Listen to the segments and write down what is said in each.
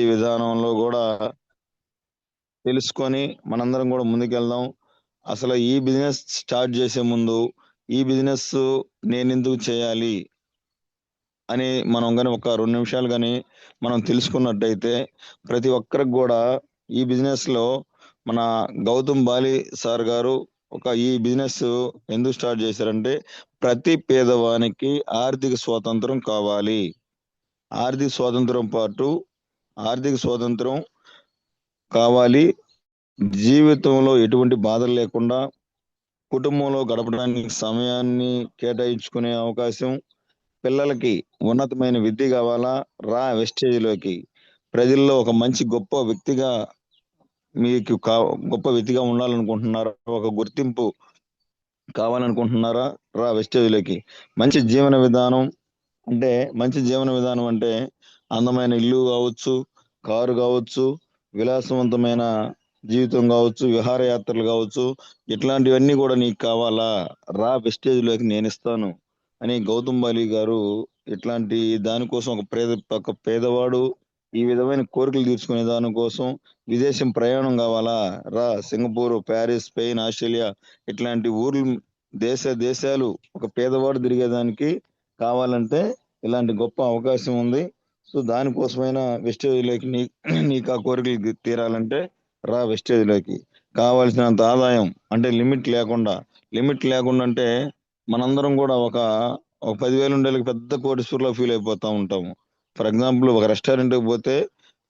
విధానంలో కూడా తెలుసుకొని మనందరం కూడా ముందుకెళ్దాం. అసలు ఈ బిజినెస్ స్టార్ట్ చేసే ముందు ఈ బిజినెస్ నేనెందుకు చేయాలి అని మనం గాని ఒక 2 నిమిషాలు గాని మనం తెలుసుకున్నట్టయితే ప్రతి ఒక్కరికి కూడా ఈ బిజినెస్‌లో మన గౌతమ్ బాలి సార్ గారు ఈ బిజినెస్ ఎందుకు స్టార్ట్ చేశారంటే ప్రతి పేదవానికి ఆర్థిక స్వాతంత్రం కావాలి. ఆర్థిక స్వాతంత్రం పాటు ఆర్థిక స్వాతంత్రం కావాలి. జీవితంలో ఎటువంటి బాధలు లేకుండా కుటుంబంలో గడపడానికి సమయాన్ని కేటాయించుకునే అవకాశం, పిల్లలకి ఉన్నతమైన విద్య కావాలా? రా వెస్టేజ్‌లోకి. ప్రజల్లో ఒక మంచి మీకు కా గొప్ప వ్యక్తిగా ఉండాలనుకుంటున్నారా? ఒక గుర్తింపు కావాలనుకుంటున్నారా? రా వెస్టేజ్‌లోకి. మంచి జీవన విధానం అంటే మంచి జీవన విధానం అంటే అందమైన ఇల్లు కావచ్చు, కారు కావచ్చు, విలాసవంతమైన జీవితం కావచ్చు, విహారయాత్రలు కావచ్చు, ఇట్లాంటివన్నీ కూడా నీకు కావాలా? రా వెస్టేజ్‌లోకి నేనిస్తాను అని గౌతమ్ బాలి గారు ఇట్లాంటి దానికోసం ఒక పేదవాడు ఈ విధమైన కోరికలు తీర్చుకునే దానికోసం విదేశం ప్రయాణం కావాలా? రా సింగపూర్, పారిస్, స్పెయిన్, ఆస్ట్రేలియా ఇట్లాంటి ఊర్లు దేశాలు ఒక పేదవాడు తిరిగేదానికి కావాలంటే ఇలాంటి గొప్ప అవకాశం ఉంది. సో దానికోసమైనా వెస్టేజ్‌లోకి నీకు ఆ కోరికలు తీరాలంటే రా వెస్టేజ్‌లోకి. కావాల్సినంత ఆదాయం అంటే లిమిట్ లేకుండా అంటే మనందరం కూడా ఒక 10,000 ఉండేళ్ళకి పెద్ద కోటీశ్వరులా ఫీల్ అయిపోతా ఉంటాము. ఫర్ ఎగ్జాంపుల్ ఒక రెస్టారెంట్‌కి పోతే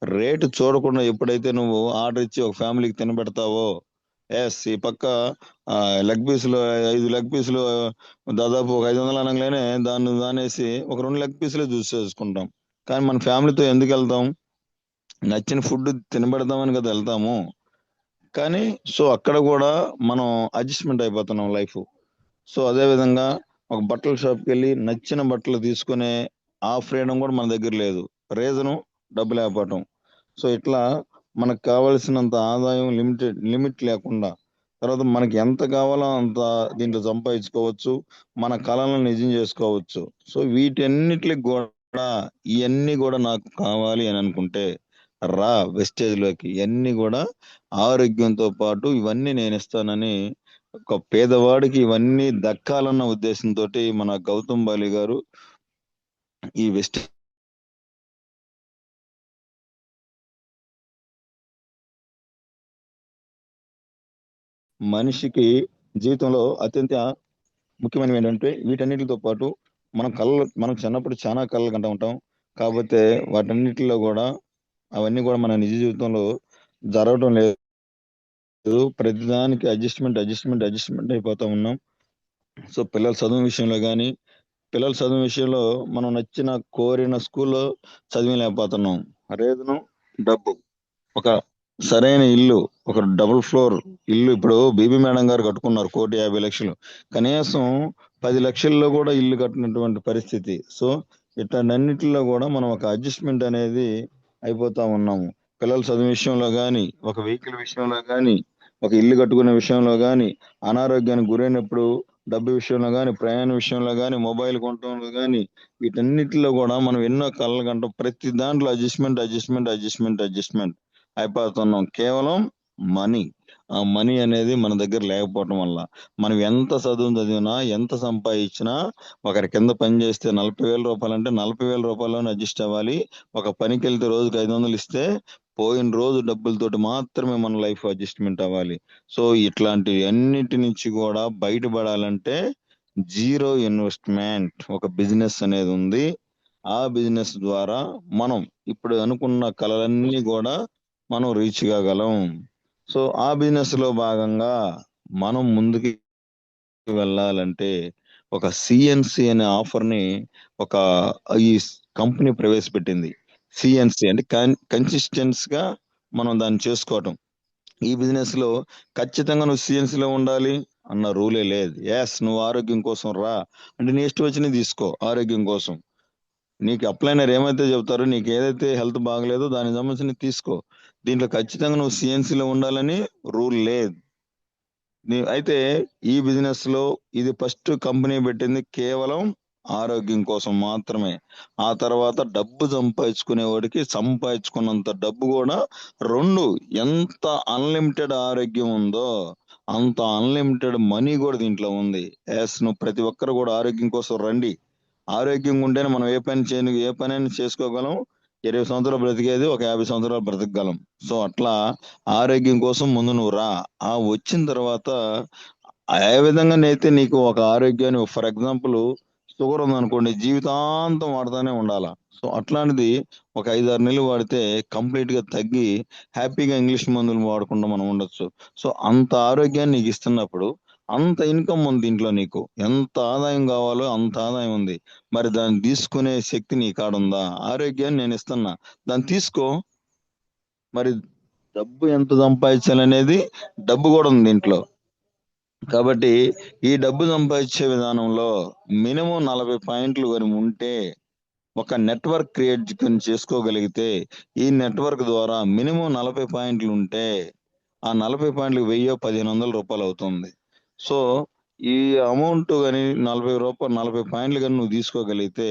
రేట్ చూడకుండా ఎప్పుడైతే నువ్వు ఆర్డర్ ఇచ్చి ఒక ఫ్యామిలీకి తినబెడతావో, ఈ పక్క లెగ్ పీసులు 5 లెగ్ పీసులు దాదాపు ఒక 500 అనంగానే దాన్ని దానేసి ఒక 2 లెగ్ పీసులే చేసుకుంటాం. కానీ మన ఫ్యామిలీతో ఎందుకెళ్తాం? నచ్చిన ఫుడ్ తినబెడదామని కదా వెళ్తాము. కానీ అక్కడ కూడా మనం అడ్జస్ట్‌మెంట్ అయిపోతున్నాం లైఫ్. అదే విధంగా ఒక బట్టల షాప్‌కెళ్ళి నచ్చిన బట్టలు తీసుకునే ఆ ఫ్రీడమ్ కూడా మన దగ్గర లేదు. రీజను డబ్బు లేకపోవటం. ఇట్లా మనకు కావాల్సినంత ఆదాయం లిమిట్ లేకుండా, తర్వాత మనకి ఎంత కావాలో అంత దీంట్లో సంపాదించుకోవచ్చు. మన కలలను నిజం చేసుకోవచ్చు. వీటన్నిటికి కూడా ఇయన్నీ కూడా నాకు కావాలి అని అనుకుంటే రా వెస్టేజ్‌లోకి. ఇయన్నీ కూడా ఆరోగ్యంతో పాటు ఇవన్నీ నేనిస్తానని ఒక పేదవాడికి ఇవన్నీ దక్కాలన్న ఉద్దేశంతోటి మన గౌతమ్ బాలి గారు ఈ మనిషికి జీవితంలో అత్యంత ముఖ్యమైనవి ఏంటంటే వీటన్నిటితో పాటు మనం చిన్నప్పుడు చాలా కలలు కంటూ ఉంటాం. కాకపోతే వాటన్నిటిలో కూడా అవన్నీ కూడా మన నిజ జీవితంలో జరగడం లేదు. ప్రతిదానికి అడ్జస్ట్‌మెంట్ అయిపోతా ఉన్నాం. పిల్లల చదువు విషయంలో మనం కోరిన స్కూల్‌లో చదివించలేకపోతున్నాం. రీజను డబ్బు. ఒక సరైన ఇల్లు, ఒక డబుల్ ఫ్లోర్ ఇల్లు ఇప్పుడు బీబీ మేడం గారు కట్టుకున్నారు 1,50,00,000. కనీసం 10 లక్షల్లో కూడా ఇల్లు కట్టినటువంటి పరిస్థితి. ఇట్లాంటన్నిటిలో కూడా మనం ఒక అడ్జస్ట్‌మెంట్ అనేది అయిపోతా ఉన్నాము. పిల్లల చదువు విషయంలో గాని, ఒక వెహికల్ విషయంలో గాని, ఒక ఇల్లు కట్టుకునే విషయంలో గాని, అనారోగ్యానికి గురైనప్పుడు డబ్బు విషయంలో గాని, ప్రయాణం విషయంలో గాని, మొబైల్ కొనటంలో గాని, వీటన్నిటిలో కూడా మనం ఎన్నో కలలు కంటాం. ప్రతి దాంట్లో అడ్జస్ట్‌మెంట్ అయిపోతున్నాం. కేవలం మనీ. ఆ మనీ అనేది మన దగ్గర లేకపోవటం వల్ల. మనం ఎంత చదివినా, ఎంత సంపాదించినా ఒకరి కింద పని చేస్తే రూ. 40,000 అంటే రూ. 40,000లోనే అడ్జస్ట్ అవ్వాలి. ఒక పనికెళ్తే రోజుకి 500 ఇస్తే పోయిన రోజు డబ్బులతోటి మాత్రమే మన లైఫ్ అడ్జస్ట్‌మెంట్ అవ్వాలి. ఇట్లాంటి అన్నిటి నుంచి కూడా బయటపడాలంటే జీరో ఇన్వెస్ట్‌మెంట్ ఒక బిజినెస్ అనేది ఉంది. ఆ బిజినెస్ ద్వారా మనం ఇప్పుడు అనుకున్న కలలన్నీ కూడా మనం రీచ్ కాగలం. ఆ బిజినెస్‌లో భాగంగా మనం ముందుకి వెళ్ళాలంటే ఒక సీఎన్‌సీ అనే ఆఫర్‌ని ఒక ఈ కంపెనీ ప్రవేశపెట్టింది. సీఎన్‌సీ అంటే కన్సిస్టెన్స్‌గా మనం దాన్ని చేసుకోవటం. ఈ బిజినెస్‌లో ఖచ్చితంగా నువ్వు సీఎన్‌సీలో ఉండాలి అన్న రూలే లేదు. నువ్వు ఆరోగ్యం కోసం రా అంటే నీ ఇష్టం వచ్చినవి తీసుకో ఆరోగ్యం కోసం. నీకు అప్లైనర్ ఏమైతే చెప్తారో నీకు ఏదైతే హెల్త్ బాగలేదో దానికి సంబంధించినవి తీసుకో. దీంట్లో ఖచ్చితంగా నువ్వు సీఎన్‌సీలో ఉండాలని రూల్ లేదు. అయితే ఈ బిజినెస్‌లో ఇది ఫస్ట్ కంపెనీ పెట్టింది కేవలం ఆరోగ్యం కోసం మాత్రమే. ఆ తర్వాత డబ్బు సంపాదించుకునేవాడికి సంపాదించుకున్నంత డబ్బు కూడా 2 ఎంత అన్లిమిటెడ్ ఆరోగ్యం ఉందో అంత అన్లిమిటెడ్ మనీ కూడా దీంట్లో ఉంది. నువ్వు ప్రతి ఒక్కరు కూడా ఆరోగ్యం కోసం రండి. ఆరోగ్యంగా ఉంటేనే మనం ఏ పనైనా చేసుకోగలం. 20 సంవత్సరాలు బ్రతికేది ఒక 50 సంవత్సరాలు బ్రతకగలం. సో అట్లా ఆరోగ్యం కోసం ముందు నువ్వు రా. వచ్చిన తర్వాత ఏ విధంగానైతే నీకు ఒక ఆరోగ్యాన్ని ఫర్ ఎగ్జాంపుల్ షుగర్ ఉందనుకోండి జీవితాంతం వాడుతూనే ఉండాల. సో అట్లాంటిది ఒక 5-6 నెలలు వాడితే కంప్లీట్ గా తగ్గి హ్యాపీగా ఇంగ్లీష్ మందులు వాడకుండా మనం ఉండొచ్చు. సో అంత ఆరోగ్యాన్ని నీకు ఇస్తున్నప్పుడు అంత ఇన్కమ్ ఉంది దీంట్లో. నీకు ఎంత ఆదాయం కావాలో అంత ఆదాయం ఉంది. మరి దాన్ని తీసుకునే శక్తి నీ కాడుందా? ఆరోగ్యాన్ని నేను ఇస్తున్నా, దాన్ని తీసుకో. మరి డబ్బు ఎంత సంపాదించాలనేది డబ్బు కూడా ఉంది దీంట్లో. కాబట్టి ఈ డబ్బు సంపాదించే విధానంలో మినిమం 40 పాయింట్లు కానీ ఉంటే ఒక నెట్వర్క్ క్రియేట్ చేసుకోగలిగితే ఈ నెట్వర్క్ ద్వారా మినిమం 40 పాయింట్లు ఉంటే ఆ 40 పాయింట్లు 1000-1500 రూపాయలు అవుతుంది. సో ఈ అమౌంట్ కానీ 40 పాయింట్లు కానీ నువ్వు తీసుకోగలిగితే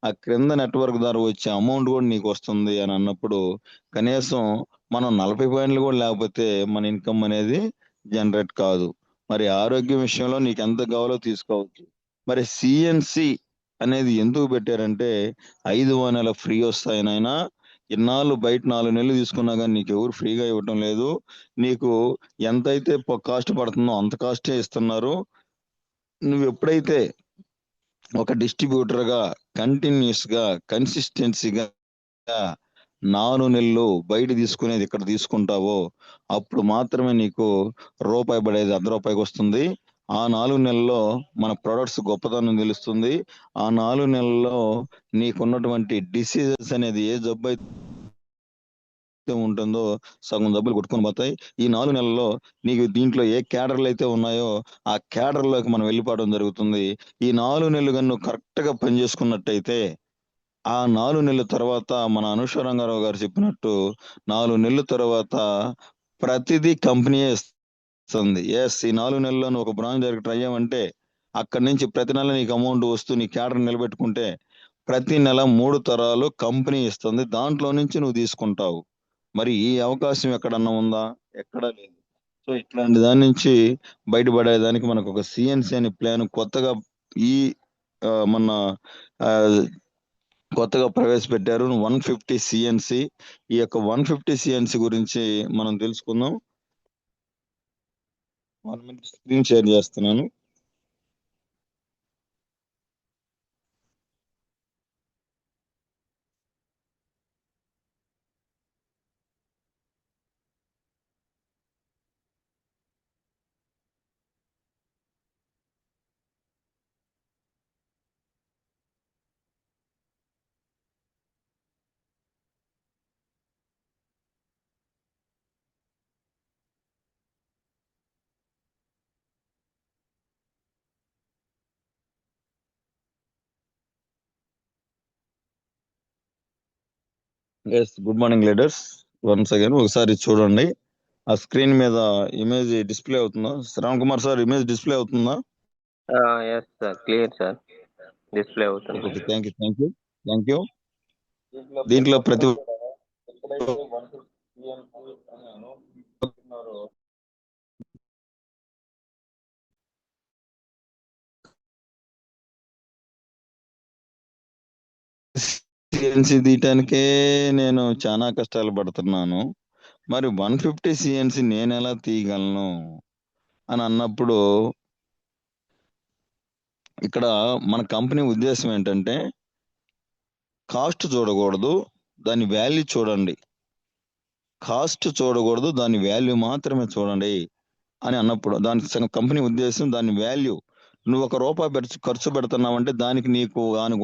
ఆ క్రింద నెట్వర్క్ ద్వారా వచ్చే అమౌంట్ కూడా నీకు వస్తుంది అని అన్నప్పుడు కనీసం మనం 40 పాయింట్లు కూడా లేకపోతే మన ఇన్కమ్ అనేది జనరేట్ కాదు. మరి ఆరోగ్యం విషయంలో నీకు ఎంత కావాలో తీసుకోవచ్చు. మరి సిఎన్సి అనేది ఎందుకు పెట్టారంటే 5వ నెల ఫ్రీ వస్తాయి నాయనా. ఇన్నాళ్ళు బయట 4 నెలలు తీసుకున్నా కానీ నీకు ఎవరు ఫ్రీగా ఇవ్వటం లేదు. నీకు ఎంతైతే కాస్ట్ పడుతుందో అంత కాస్టే ఇస్తున్నారు. నువ్వు ఎప్పుడైతే ఒక డిస్ట్రిబ్యూటర్ గా కంటిన్యూస్ గా కన్సిస్టెన్సీగా 4 నెలలు బయట తీసుకునేది ఇక్కడ తీసుకుంటావో అప్పుడు మాత్రమే నీకు రూపాయి పడేది రూ. 1 వస్తుంది. ఆ 4 నెలల్లో మన ప్రొడక్ట్స్ గొప్పతనం తెలుస్తుంది. ఆ 4 నెలల్లో నీకున్నటువంటి డిసీజెస్ అనేది ఏ జబ్బు అయితే ఉంటుందో సగం డబ్బులు కొట్టుకొని పోతాయి. ఈ 4 నెలల్లో నీకు దీంట్లో ఏ క్యాడర్లు అయితే ఉన్నాయో ఆ క్యాడర్లోకి మనం వెళ్ళిపోవడం జరుగుతుంది. ఈ 4 నెలలు కానీ నువ్వు కరెక్ట్ గా పని చేసుకున్నట్టయితే ఆ 4 నెలల తర్వాత మన అనూష రంగారావు గారు చెప్పినట్టు 4 నెలల తర్వాత ప్రతిదీ కంపెనీయే ఇస్తుంది. ఈ 4 నెలల్లో నువ్వు ఒక బ్రాంచ్ డైరెక్టర్ అయ్యావంటే అక్కడి నుంచి ప్రతి నెల నీకు అమౌంట్ వస్తూ నీ క్యాడర్ నిలబెట్టుకుంటే ప్రతి నెల 3 తరాలు కంపెనీ ఇస్తుంది. దాంట్లో నుంచి నువ్వు తీసుకుంటావు. మరి ఈ అవకాశం ఎక్కడన్నా ఉందా? ఎక్కడా లేదు. సో ఇట్లాంటి దాని నుంచి బయటపడేదానికి మనకు ఒక సిఎన్సి అనే ప్లాన్ కొత్తగా ఈ మన కొత్తగా ప్రవేశపెట్టారు 150 సిఎన్సి. ఈ యొక్క 150 సిఎన్సి గురించి మనం తెలుసుకుందాం. 1 మినిట్ స్క్రీన్ షేర్ చేస్తున్నాను. Good morning leaders. Once again ఒకసారి చూడండి. ఆ స్క్రీన్ మీద ఇమేజ్ డిస్ప్లే అవుతుందా? Shravan Kumar sir, image display అవుతుందా? Yes sir, clear sir, display అవుతుంది. Okay, thank you. దీంట్లో ప్రతి సిఎన్సి తీయటానికే నేను చాలా కష్టాలు పడుతున్నాను. మరి 150 సిఎన్సి నేను ఎలా తీయగలను అని అన్నప్పుడు ఇక్కడ మన కంపెనీ ఉద్దేశం ఏంటంటే కాస్ట్ చూడకూడదు, దాని వాల్యూ చూడండి. కాస్ట్ చూడకూడదు, దాని వాల్యూ మాత్రమే చూడండి అని అన్నప్పుడు దాని కంపెనీ ఉద్దేశం దాని వాల్యూ. నువ్వు ₹1 ఖర్చు పెడుతున్నావంటే దాని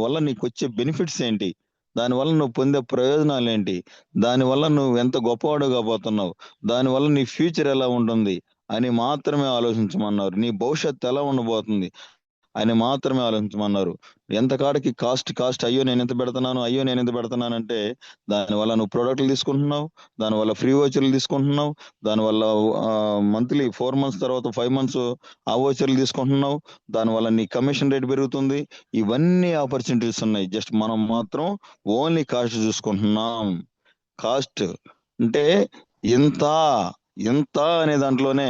వల్ల నీకు వచ్చే బెనిఫిట్స్ ఏంటి, దానివల్ల నువ్వు పొందే ప్రయోజనాలు ఏంటి, దానివల్ల నువ్వు ఎంత గొప్పవాడుగా పోతున్నావు, దానివల్ల నీ ఫ్యూచర్ ఎలా ఉంటుంది అని మాత్రమే ఆలోచించమన్నారు. నీ భవిష్యత్తు ఎలా ఉండబోతుంది, అని మాత్రమే ఆలోచించమన్నారు. ఎంత కాడికి కాస్ట్ అయ్యో నేను ఎంత పెడుతున్నాను అంటే దానివల్ల నువ్వు ప్రోడక్ట్లు తీసుకుంటున్నావు, దానివల్ల ఫ్రీ వోచర్లు తీసుకుంటున్నావు, దానివల్ల మంత్లీ 4 మంత్స్ తర్వాత 5 మంత్స్ ఆ వోచర్లు తీసుకుంటున్నావు, దానివల్ల నీ కమిషన్ రేట్ పెరుగుతుంది. ఇవన్నీ ఆపర్చునిటీస్ ఉన్నాయి. జస్ట్ మనం మాత్రం ఓన్లీ కాస్ట్ చూసుకుంటున్నాం. కాస్ట్ అంటే ఎంత ఎంత అనే దాంట్లోనే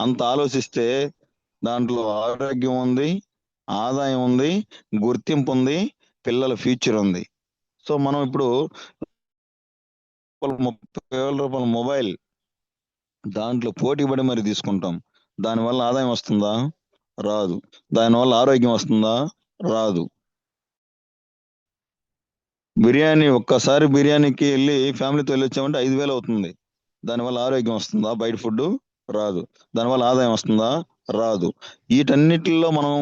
అంత ఆలోచిస్తే దాంట్లో ఆరోగ్యం ఉంది, ఆదాయం ఉంది, గుర్తింపు ఉంది, పిల్లల ఫ్యూచర్ ఉంది. సో మనం ఇప్పుడు 30,000 రూపాయల మొబైల్ దాంట్లో పోటీ పడి మరి తీసుకుంటాం. దానివల్ల ఆదాయం వస్తుందా? రాదు. దానివల్ల ఆరోగ్యం వస్తుందా? రాదు. ఒక్కసారి బిర్యానీకి వెళ్ళి ఫ్యామిలీతో వెళ్ళి వచ్చామంటే 5,000 అవుతుంది. దానివల్ల ఆరోగ్యం వస్తుందా? బయట ఫుడ్ రాదు. దానివల్ల ఆదాయం వస్తుందా? రాదు. వీటన్నిటిలో మనం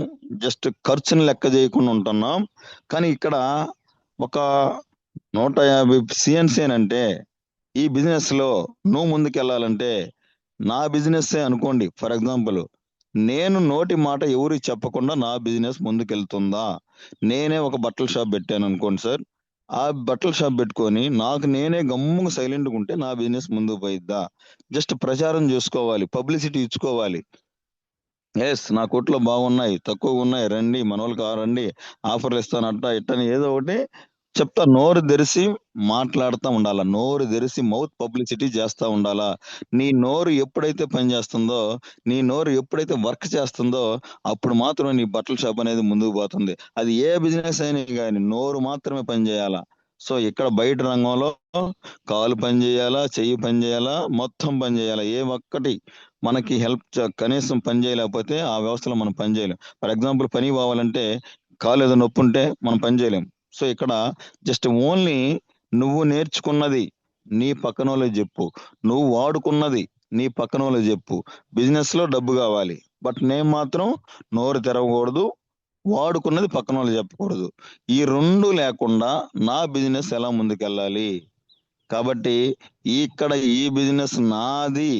జస్ట్ ఖర్చుని లెక్క చేయకుండా ఉంటున్నాం. కానీ ఇక్కడ ఒక 150 సిఎన్సి అంటే ఈ బిజినెస్ లో నువ్వు ముందుకెళ్ళాలంటే నా బిజినెస్ అనుకోండి. ఫర్ ఎగ్జాంపుల్, నేను నోటి మాట ఎవరికి చెప్పకుండా నా బిజినెస్ ముందుకెళ్తుందా? నేనే ఒక బట్టల షాప్ పెట్టాను అనుకోండి సార్. ఆ బట్టల షాప్ పెట్టుకొని నాకు నేనే గమ్ముగా సైలెంట్గా ఉంటే నా బిజినెస్ ముందుకు పోయిద్దా? జస్ట్ ప్రచారం చేసుకోవాలి, పబ్లిసిటీ ఇచ్చుకోవాలి. ఎస్, నా కొట్లో బాగున్నాయి, తక్కువగా ఉన్నాయి, రండి మన వాళ్ళకి రండి, ఆఫర్లు ఇస్తాను, అట్టా ఇట్టని ఏదో ఒకటి చెప్తా. నోరు తెరిసి మాట్లాడుతూ ఉండాలా, నోరు తెరిసి మౌత్ పబ్లిసిటీ చేస్తూ ఉండాలా. నీ నోరు ఎప్పుడైతే పని చేస్తుందో, నీ నోరు ఎప్పుడైతే వర్క్ చేస్తుందో అప్పుడు మాత్రమే నీ బట్టల షాప్ అనేది ముందుకు పోతుంది. అది ఏ బిజినెస్ అయినా కానీ నోరు మాత్రమే పని చేయాలా. సో ఇక్కడ బయట రంగంలో కాలు పని చేయాలా, చెయ్యి పని చేయాలా, మొత్తం పని చేయాలా. ఏ ఒక్కటి మనకి కనీసం పని చేయలేకపోతే ఆ వ్యవస్థలో మనం పని చేయలేం. ఫర్ ఎగ్జాంపుల్, పని పోవాలంటే కాలు ఏదో నొప్పి ఉంటే మనం పని చేయలేం. సో ఇక్కడ జస్ట్ ఓన్లీ నువ్వు నేర్చుకున్నది నీ పక్కన వాళ్ళకి చెప్పు, నువ్వు వాడుకున్నది నీ పక్కన వాళ్ళకి చెప్పు. బిజినెస్ లో డబ్బు కావాలి, బట్ నేను మాత్రం నోరు తెరవకూడదు, వాడుకున్నది పక్కన వాళ్ళు చెప్పకూడదు. ఈ రెండు లేకుండా నా బిజినెస్ ఎలా ముందుకెళ్ళాలి? కాబట్టి ఇక్కడ ఈ బిజినెస్ నాది,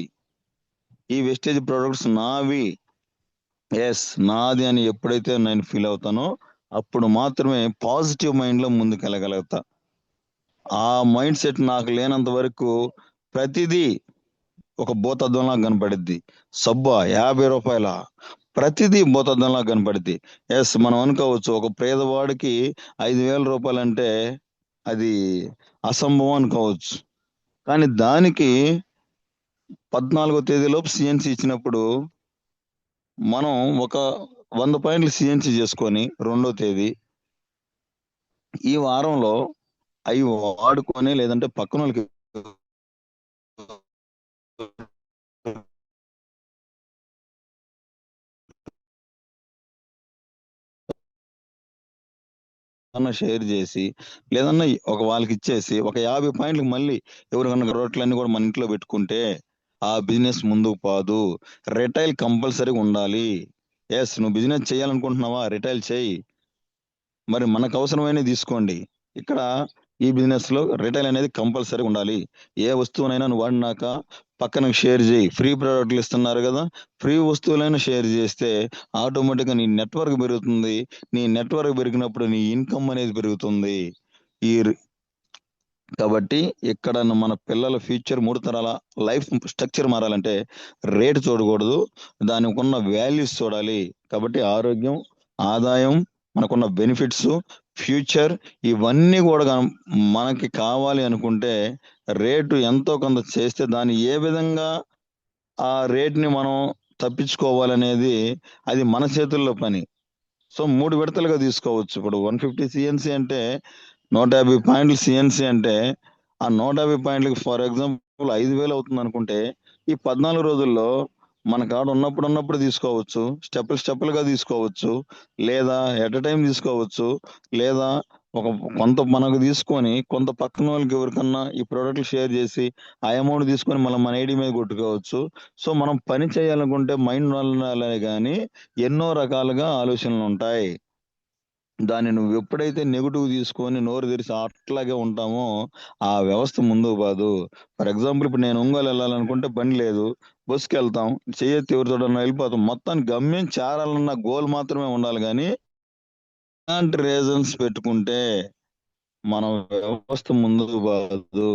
ఈ వెస్టేజ్ ప్రొడక్ట్స్ నావి, ఎస్ నాది అని ఎప్పుడైతే నేను ఫీల్ అవుతానో అప్పుడు మాత్రమే పాజిటివ్ మైండ్ లో ముందుకెళ్ళగలుగుతా. ఆ మైండ్ సెట్ నాకు లేనంత వరకు ప్రతిదీ ఒక భూతద్దంలా కనపడిద్ది. సబ్బా 50 రూపాయల, ప్రతిదీ భూతద్దంలా కనపడిద్ది. ఎస్, మనం అనుకోవచ్చు ఒక పేదవాడికి 5,000 రూపాయలు అంటే అది అసంభవం అనుకోవచ్చు. కానీ దానికి 14వ తేదీలోపు సిఎన్సి ఇచ్చినప్పుడు మనం ఒక 100 పాయింట్లు సిఎన్సి చేసుకొని 2వ తేదీ ఈ వారంలో అవి వాడుకొని లేదంటే పక్కన వాళ్ళకి షేర్ చేసి లేదన్నా ఒక వాళ్ళకి ఇచ్చేసి ఒక 50 పాయింట్లు మళ్ళీ ఎవరికన్నా రోట్లన్నీ కూడా మన ఇంట్లో పెట్టుకుంటే ఆ బిజినెస్ ముందుకు పోదు. రిటైల్ కంపల్సరీగా ఉండాలి. ఎస్, నువ్వు బిజినెస్ చేయాలనుకుంటున్నావా? రిటైల్ చేయి, మరి మనకు అవసరమైన తీసుకోండి. ఇక్కడ ఈ బిజినెస్ లో రిటైల్ అనేది కంపల్సరీ ఉండాలి. ఏ వస్తువునైనా నువ్వు వాడినాక పక్కన షేర్ చేయి. ఫ్రీ ప్రోడక్ట్లు ఇస్తున్నారు కదా, ఫ్రీ వస్తువులైనా షేర్ చేస్తే ఆటోమేటిక్గా నీ నెట్వర్క్ పెరుగుతుంది. నీ నెట్వర్క్ పెరిగినప్పుడు నీ ఇన్కమ్ అనేది పెరుగుతుంది. ఈ కాబట్టి ఇక్కడ మన పిల్లల ఫ్యూచర్ 3 తరాల లైఫ్ స్ట్రక్చర్ మారాలంటే రేటు చూడకూడదు, దానికి ఉన్న వాల్యూస్ చూడాలి. కాబట్టి ఆరోగ్యం, ఆదాయం, మనకున్న బెనిఫిట్స్, ఫ్యూచర్ ఇవన్నీ కూడా మనకి కావాలి అనుకుంటే రేటు ఎంతో కొంత చేస్తే దాన్ని ఏ విధంగా ఆ రేట్ని మనం తప్పించుకోవాలనేది అది మన చేతుల్లో పని. సో 3 విడతలుగా తీసుకోవచ్చు. ఇప్పుడు 150 సిఎన్సి అంటే 150 పాయింట్లు సిఎన్సి అంటే ఆ 150 పాయింట్లకి ఫర్ ఎగ్జాంపుల్ 5,000 అవుతుంది అనుకుంటే ఈ 14 రోజుల్లో మన కాడ ఉన్నప్పుడు తీసుకోవచ్చు, స్టెప్పులుగా తీసుకోవచ్చు, లేదా ఎట్ ఎ టైం తీసుకోవచ్చు, లేదా ఒక కొంత మనకు తీసుకొని కొంత పక్కన వాళ్ళకి ఎవరికన్నా ఈ ప్రోడక్ట్లు షేర్ చేసి ఆ అమౌంట్ తీసుకొని మళ్ళీ మన ఐడి మీద కొట్టుకోవచ్చు. సో మనం పని చేయాలనుకుంటే మైండ్ వల్ల కానీ ఎన్నో రకాలుగా ఆలోచనలు ఉంటాయి. దాన్ని నువ్వు ఎప్పుడైతే నెగిటివ్ తీసుకొని నోరు తెరిచి అట్లాగే ఉంటామో ఆ వ్యవస్థ ముందుకు పోదు. ఫర్ ఎగ్జాంపుల్ ఇప్పుడు నేను ఒంగోలు వెళ్ళాలనుకుంటే బండి లేదు, బస్సుకి వెళ్తాం, చేయెత్తి ఎవరితోటన్నా వెళ్ళిపోతాం. మొత్తానికి గమ్యం చేరాలన్న గోల్ మాత్రమే ఉండాలి కానీ ఇలాంటి రీజన్స్ పెట్టుకుంటే మన వ్యవస్థ ముందుకు పోదు.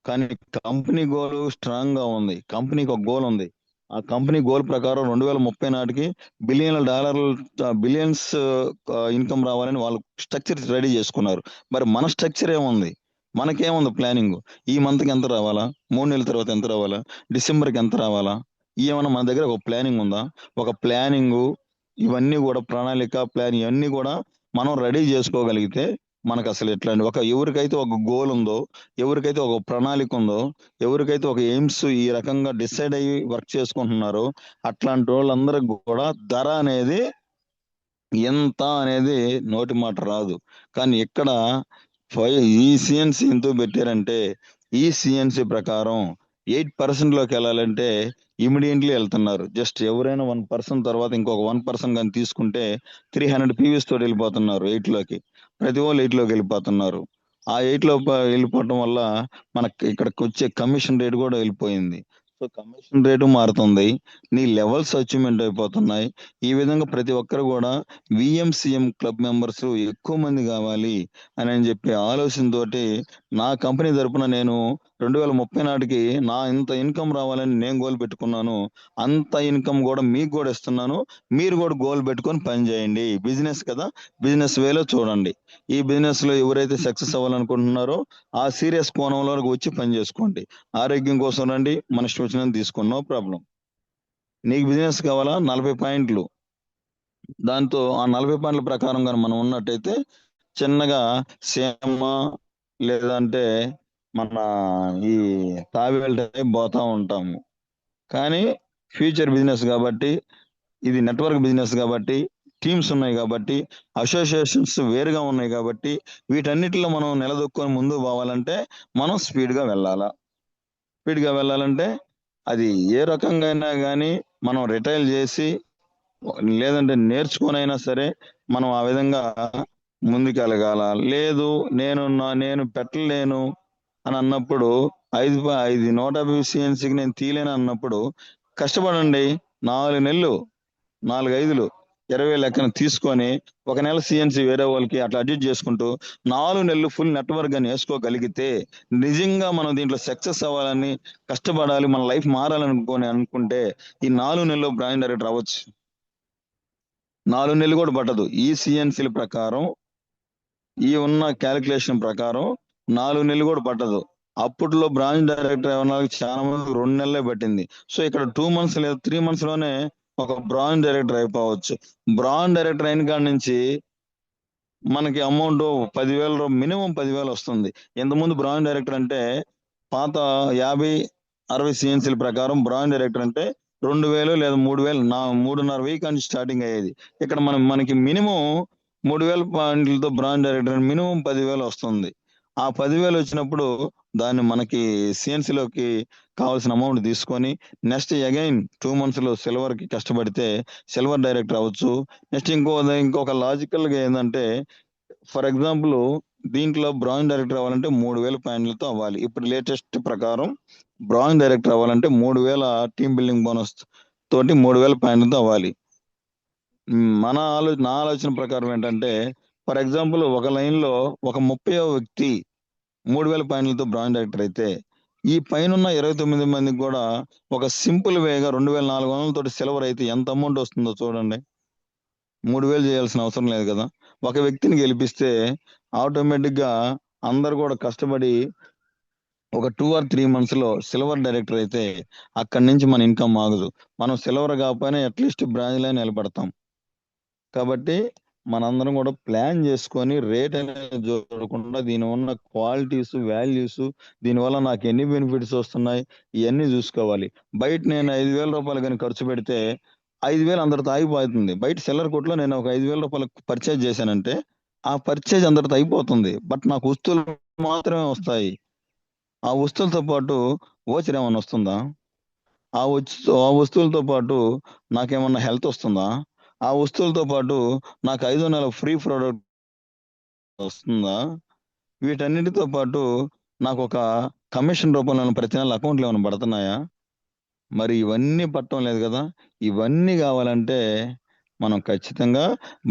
కానీ కంపెనీ గోల్ స్ట్రాంగ్ గా ఉంది. కంపెనీకి ఒక గోల్ ఉంది. ఆ కంపెనీ గోల్ ప్రకారం 2030 నాటికి బిలియన్స్ ఇన్కమ్ రావాలని వాళ్ళు స్ట్రక్చర్ రెడీ చేసుకున్నారు. మరి మన స్ట్రక్చర్ ఏముంది? మనకేముంది ప్లానింగ్? ఈ మంత్కి ఎంత రావాలా, 3 నెలల తర్వాత ఎంత రావాలా, డిసెంబర్కి ఎంత రావాలా, ఏమన్నా మన దగ్గర ఒక ప్లానింగ్ ఉందా? ఒక ప్లానింగ్, ఇవన్నీ కూడా ప్రణాళిక, ప్లాన్, ఇవన్నీ కూడా మనం రెడీ చేసుకోగలిగితే మనకు అసలు ఎట్లాంటి ఎవరికైతే ఒక గోల్ ఉందో, ఎవరికైతే ఒక ప్రణాళిక ఉందో, ఎవరికైతే ఒక ఎయిమ్స్ ఈ రకంగా డిసైడ్ అయ్యి వర్క్ చేసుకుంటున్నారో అట్లాంటి వాళ్ళందరికి కూడా ధర అనేది ఎంత అనేది నోటి మాట రాదు. కానీ ఇక్కడ ఈ సిఎన్సి ఎందుకు పెట్టారంటే ఈ సిఎన్సి ప్రకారం 8% లోకి వెళ్ళాలంటే ఇమీడియట్లీ వెళ్తున్నారు. జస్ట్ ఎవరైనా 1% తర్వాత ఇంకొక 1% కానీ తీసుకుంటే 300 పీవీస్ తోటి వెళ్ళిపోతున్నారు 8లోకి. ప్రతి వాళ్ళు 8లోకి వెళ్ళిపోతున్నారు. ఆ 8లో వెళ్ళిపోవటం వల్ల మనకి ఇక్కడికి వచ్చే కమిషన్ రేట్ కూడా వెళ్ళిపోయింది. సో కమిషన్ రేటు మారుతుంది, నీ లెవెల్స్ అచీవ్మెంట్ అయిపోతున్నాయి. ఈ విధంగా ప్రతి ఒక్కరు కూడా విఎంసిఎం క్లబ్ మెంబర్స్ ఎక్కువ మంది కావాలి అని చెప్పి ఆలోచనతోటి నా కంపెనీ తరపున నేను 2030 నాటికి నా ఇంత ఇన్కమ్ రావాలని నేను గోల్ పెట్టుకున్నాను. అంత ఇన్కమ్ కూడా మీకు కూడా ఇస్తున్నాను. మీరు కూడా గోల్ పెట్టుకొని పని చేయండి. బిజినెస్ కదా, బిజినెస్ వేలో చూడండి. ఈ బిజినెస్ లో ఎవరైతే సక్సెస్ అవ్వాలనుకుంటున్నారో ఆ సీరియస్ కోణంలో వచ్చి పని చేసుకోండి. ఆరోగ్యం కోసం రండి, మన ఇష్టం వచ్చినంత తీసుకోండి, నో ప్రాబ్లం. నీకు బిజినెస్ కావాలా 40 పాయింట్లు, దాంతో ఆ 40 పాయింట్ల ప్రకారం కానీ మనం ఉన్నట్టయితే చిన్నగా సేమ లేదంటే మన ఈ తాబేలు టైప్ పోతా ఉంటాము. కానీ ఫ్యూచర్ బిజినెస్ కాబట్టి, ఇది నెట్వర్క్ బిజినెస్ కాబట్టి, టీమ్స్ ఉన్నాయి కాబట్టి, అసోసియేషన్స్ వేరుగా ఉన్నాయి కాబట్టి, వీటన్నిటిలో మనం నిలదొక్కుని ముందుకు పోవాలంటే మనం స్పీడ్గా వెళ్ళాలా. స్పీడ్గా వెళ్ళాలంటే అది ఏ రకంగా అయినా కానీ మనం రిటైల్ చేసి లేదంటే నేర్చుకొని అయినా సరే మనం ఆ విధంగా ముందుకెళ్ళగల. లేదు నేను పెట్టలేను అని అన్నప్పుడు 150 సిఎన్సీకి నేను తీయలేను అన్నప్పుడు కష్టపడండి. 4 నెలలు, 4-5 20 లెక్కన తీసుకొని 1 నెల సిఎన్సీ వేరే వాళ్ళకి అట్లా అడ్జస్ట్ చేసుకుంటూ 4 నెలలు ఫుల్ నెట్వర్క్ అని వేసుకోగలిగితే నిజంగా మనం దీంట్లో సక్సెస్ అవ్వాలని కష్టపడాలి, మన లైఫ్ మారాలని అనుకుంటే ఈ 4 నెలల్లో బ్రాండ్ డైరెక్టర్ అవ్వచ్చు. 4 నెలలు కూడా పట్టదు. ఈ సిఎన్సీల ప్రకారం, ఈ ఉన్న క్యాలిక్యులేషన్ ప్రకారం 4 నెలలు కూడా పట్టదు. అప్పట్లో బ్రాంచ్ డైరెక్టర్ ఏమన్నా చాలా మంది 2 నెలలే పట్టింది. సో ఇక్కడ 2 మంత్స్ లేదా 3 మంత్స్ లోనే ఒక బ్రాంచ్ డైరెక్టర్ అయిపోవచ్చు. బ్రాంచ్ డైరెక్టర్ అయిన కాడి నుంచి మనకి అమౌంట్ 10,000, మినిమం 10,000 వస్తుంది. ఇంతకుముందు బ్రాంచ్ డైరెక్టర్ అంటే పాత 50-60 సిఎన్సీల ప్రకారం బ్రాంచ్ డైరెక్టర్ అంటే 2,000 లేదా 3,000, 3,500 కానీ స్టార్టింగ్ అయ్యేది. ఇక్కడ మనకి మినిమం 3,000 పాయింట్లతో బ్రాంచ్ డైరెక్టర్ మినిమం 10,000 వస్తుంది. ఆ 10,000 వచ్చినప్పుడు దాన్ని మనకి సిఎన్సీలోకి కావాల్సిన అమౌంట్ తీసుకొని నెక్స్ట్ అగైన్ 2 months లో సిల్వర్ కి కష్టపడితే సిల్వర్ డైరెక్టర్ అవ్వచ్చు. నెక్స్ట్ ఇంకొక లాజికల్ గా ఏంటంటే, ఫర్ ఎగ్జాంపుల్ దీంట్లో బ్రాంచ్ డైరెక్టర్ అవ్వాలంటే 3,000 పాయింట్లతో అవ్వాలి. ఇప్పుడు లేటెస్ట్ ప్రకారం బ్రాంచ్ డైరెక్టర్ అవ్వాలంటే 3,000 టీమ్ బిల్డింగ్ బోనస్ తోటి 3,000 పాయింట్లతో అవ్వాలి. నా ఆలోచన ప్రకారం ఏంటంటే, ఫర్ ఎగ్జాంపుల్ ఒక లైన్ లో ఒక 30వ వ్యక్తి 3,000 పాయింట్లతో బ్రాంచ్ డైరెక్టర్ అయితే ఈ పైన 29 మందికి కూడా ఒక సింపుల్ వేగా 2,400 తోటి సిల్వర్ అయితే ఎంత అమౌంట్ వస్తుందో చూడండి. 3,000 చేయాల్సిన అవసరం లేదు కదా. ఒక వ్యక్తిని గెలిపిస్తే ఆటోమేటిక్ గా అందరు కూడా కష్టపడి ఒక 2 or 3 months లో సిల్వర్ డైరెక్టర్ అయితే అక్కడి నుంచి మన ఇన్కమ్ ఆగదు. మనం సిల్వర్ కాకపోయినా అట్లీస్ట్ బ్రాంచ్ లైన్ నిలబడతాం. కాబట్టి మనందరం కూడా ప్లాన్ చేసుకొని రేట్ అనేది చూడకుండా దీని ఉన్న క్వాలిటీస్, వాల్యూస్, దీనివల్ల నాకు ఎన్ని బెనిఫిట్స్ వస్తున్నాయి ఇవన్నీ చూసుకోవాలి. బయట నేను 5,000 రూపాయలు కానీ ఖర్చు పెడితే 5,000 అందరితో ఆగిపోతుంది. బయట సెల్లర్ కొట్లో నేను ఒక 5,000 రూపాయలకు పర్చేజ్ చేశానంటే ఆ పర్చేజ్ అందరితో అయిపోతుంది. బట్ నాకు వస్తువులు మాత్రమే వస్తాయి. ఆ వస్తువులతో పాటు ఓచర్ ఏమన్నా వస్తుందా? ఆ వస్తువులతో పాటు నాకేమన్నా హెల్త్ వస్తుందా? ఆ వస్తువులతో పాటు నాకు 5 నెలల ఫ్రీ ప్రోడక్ట్ వస్తుందా? వీటన్నిటితో పాటు నాకు ఒక కమిషన్ రూపంలో ప్రతి నెల అకౌంట్లో ఏమైనా పడుతున్నాయా? మరి ఇవన్నీ పట్టడం లేదు కదా! ఇవన్నీ కావాలంటే మనం ఖచ్చితంగా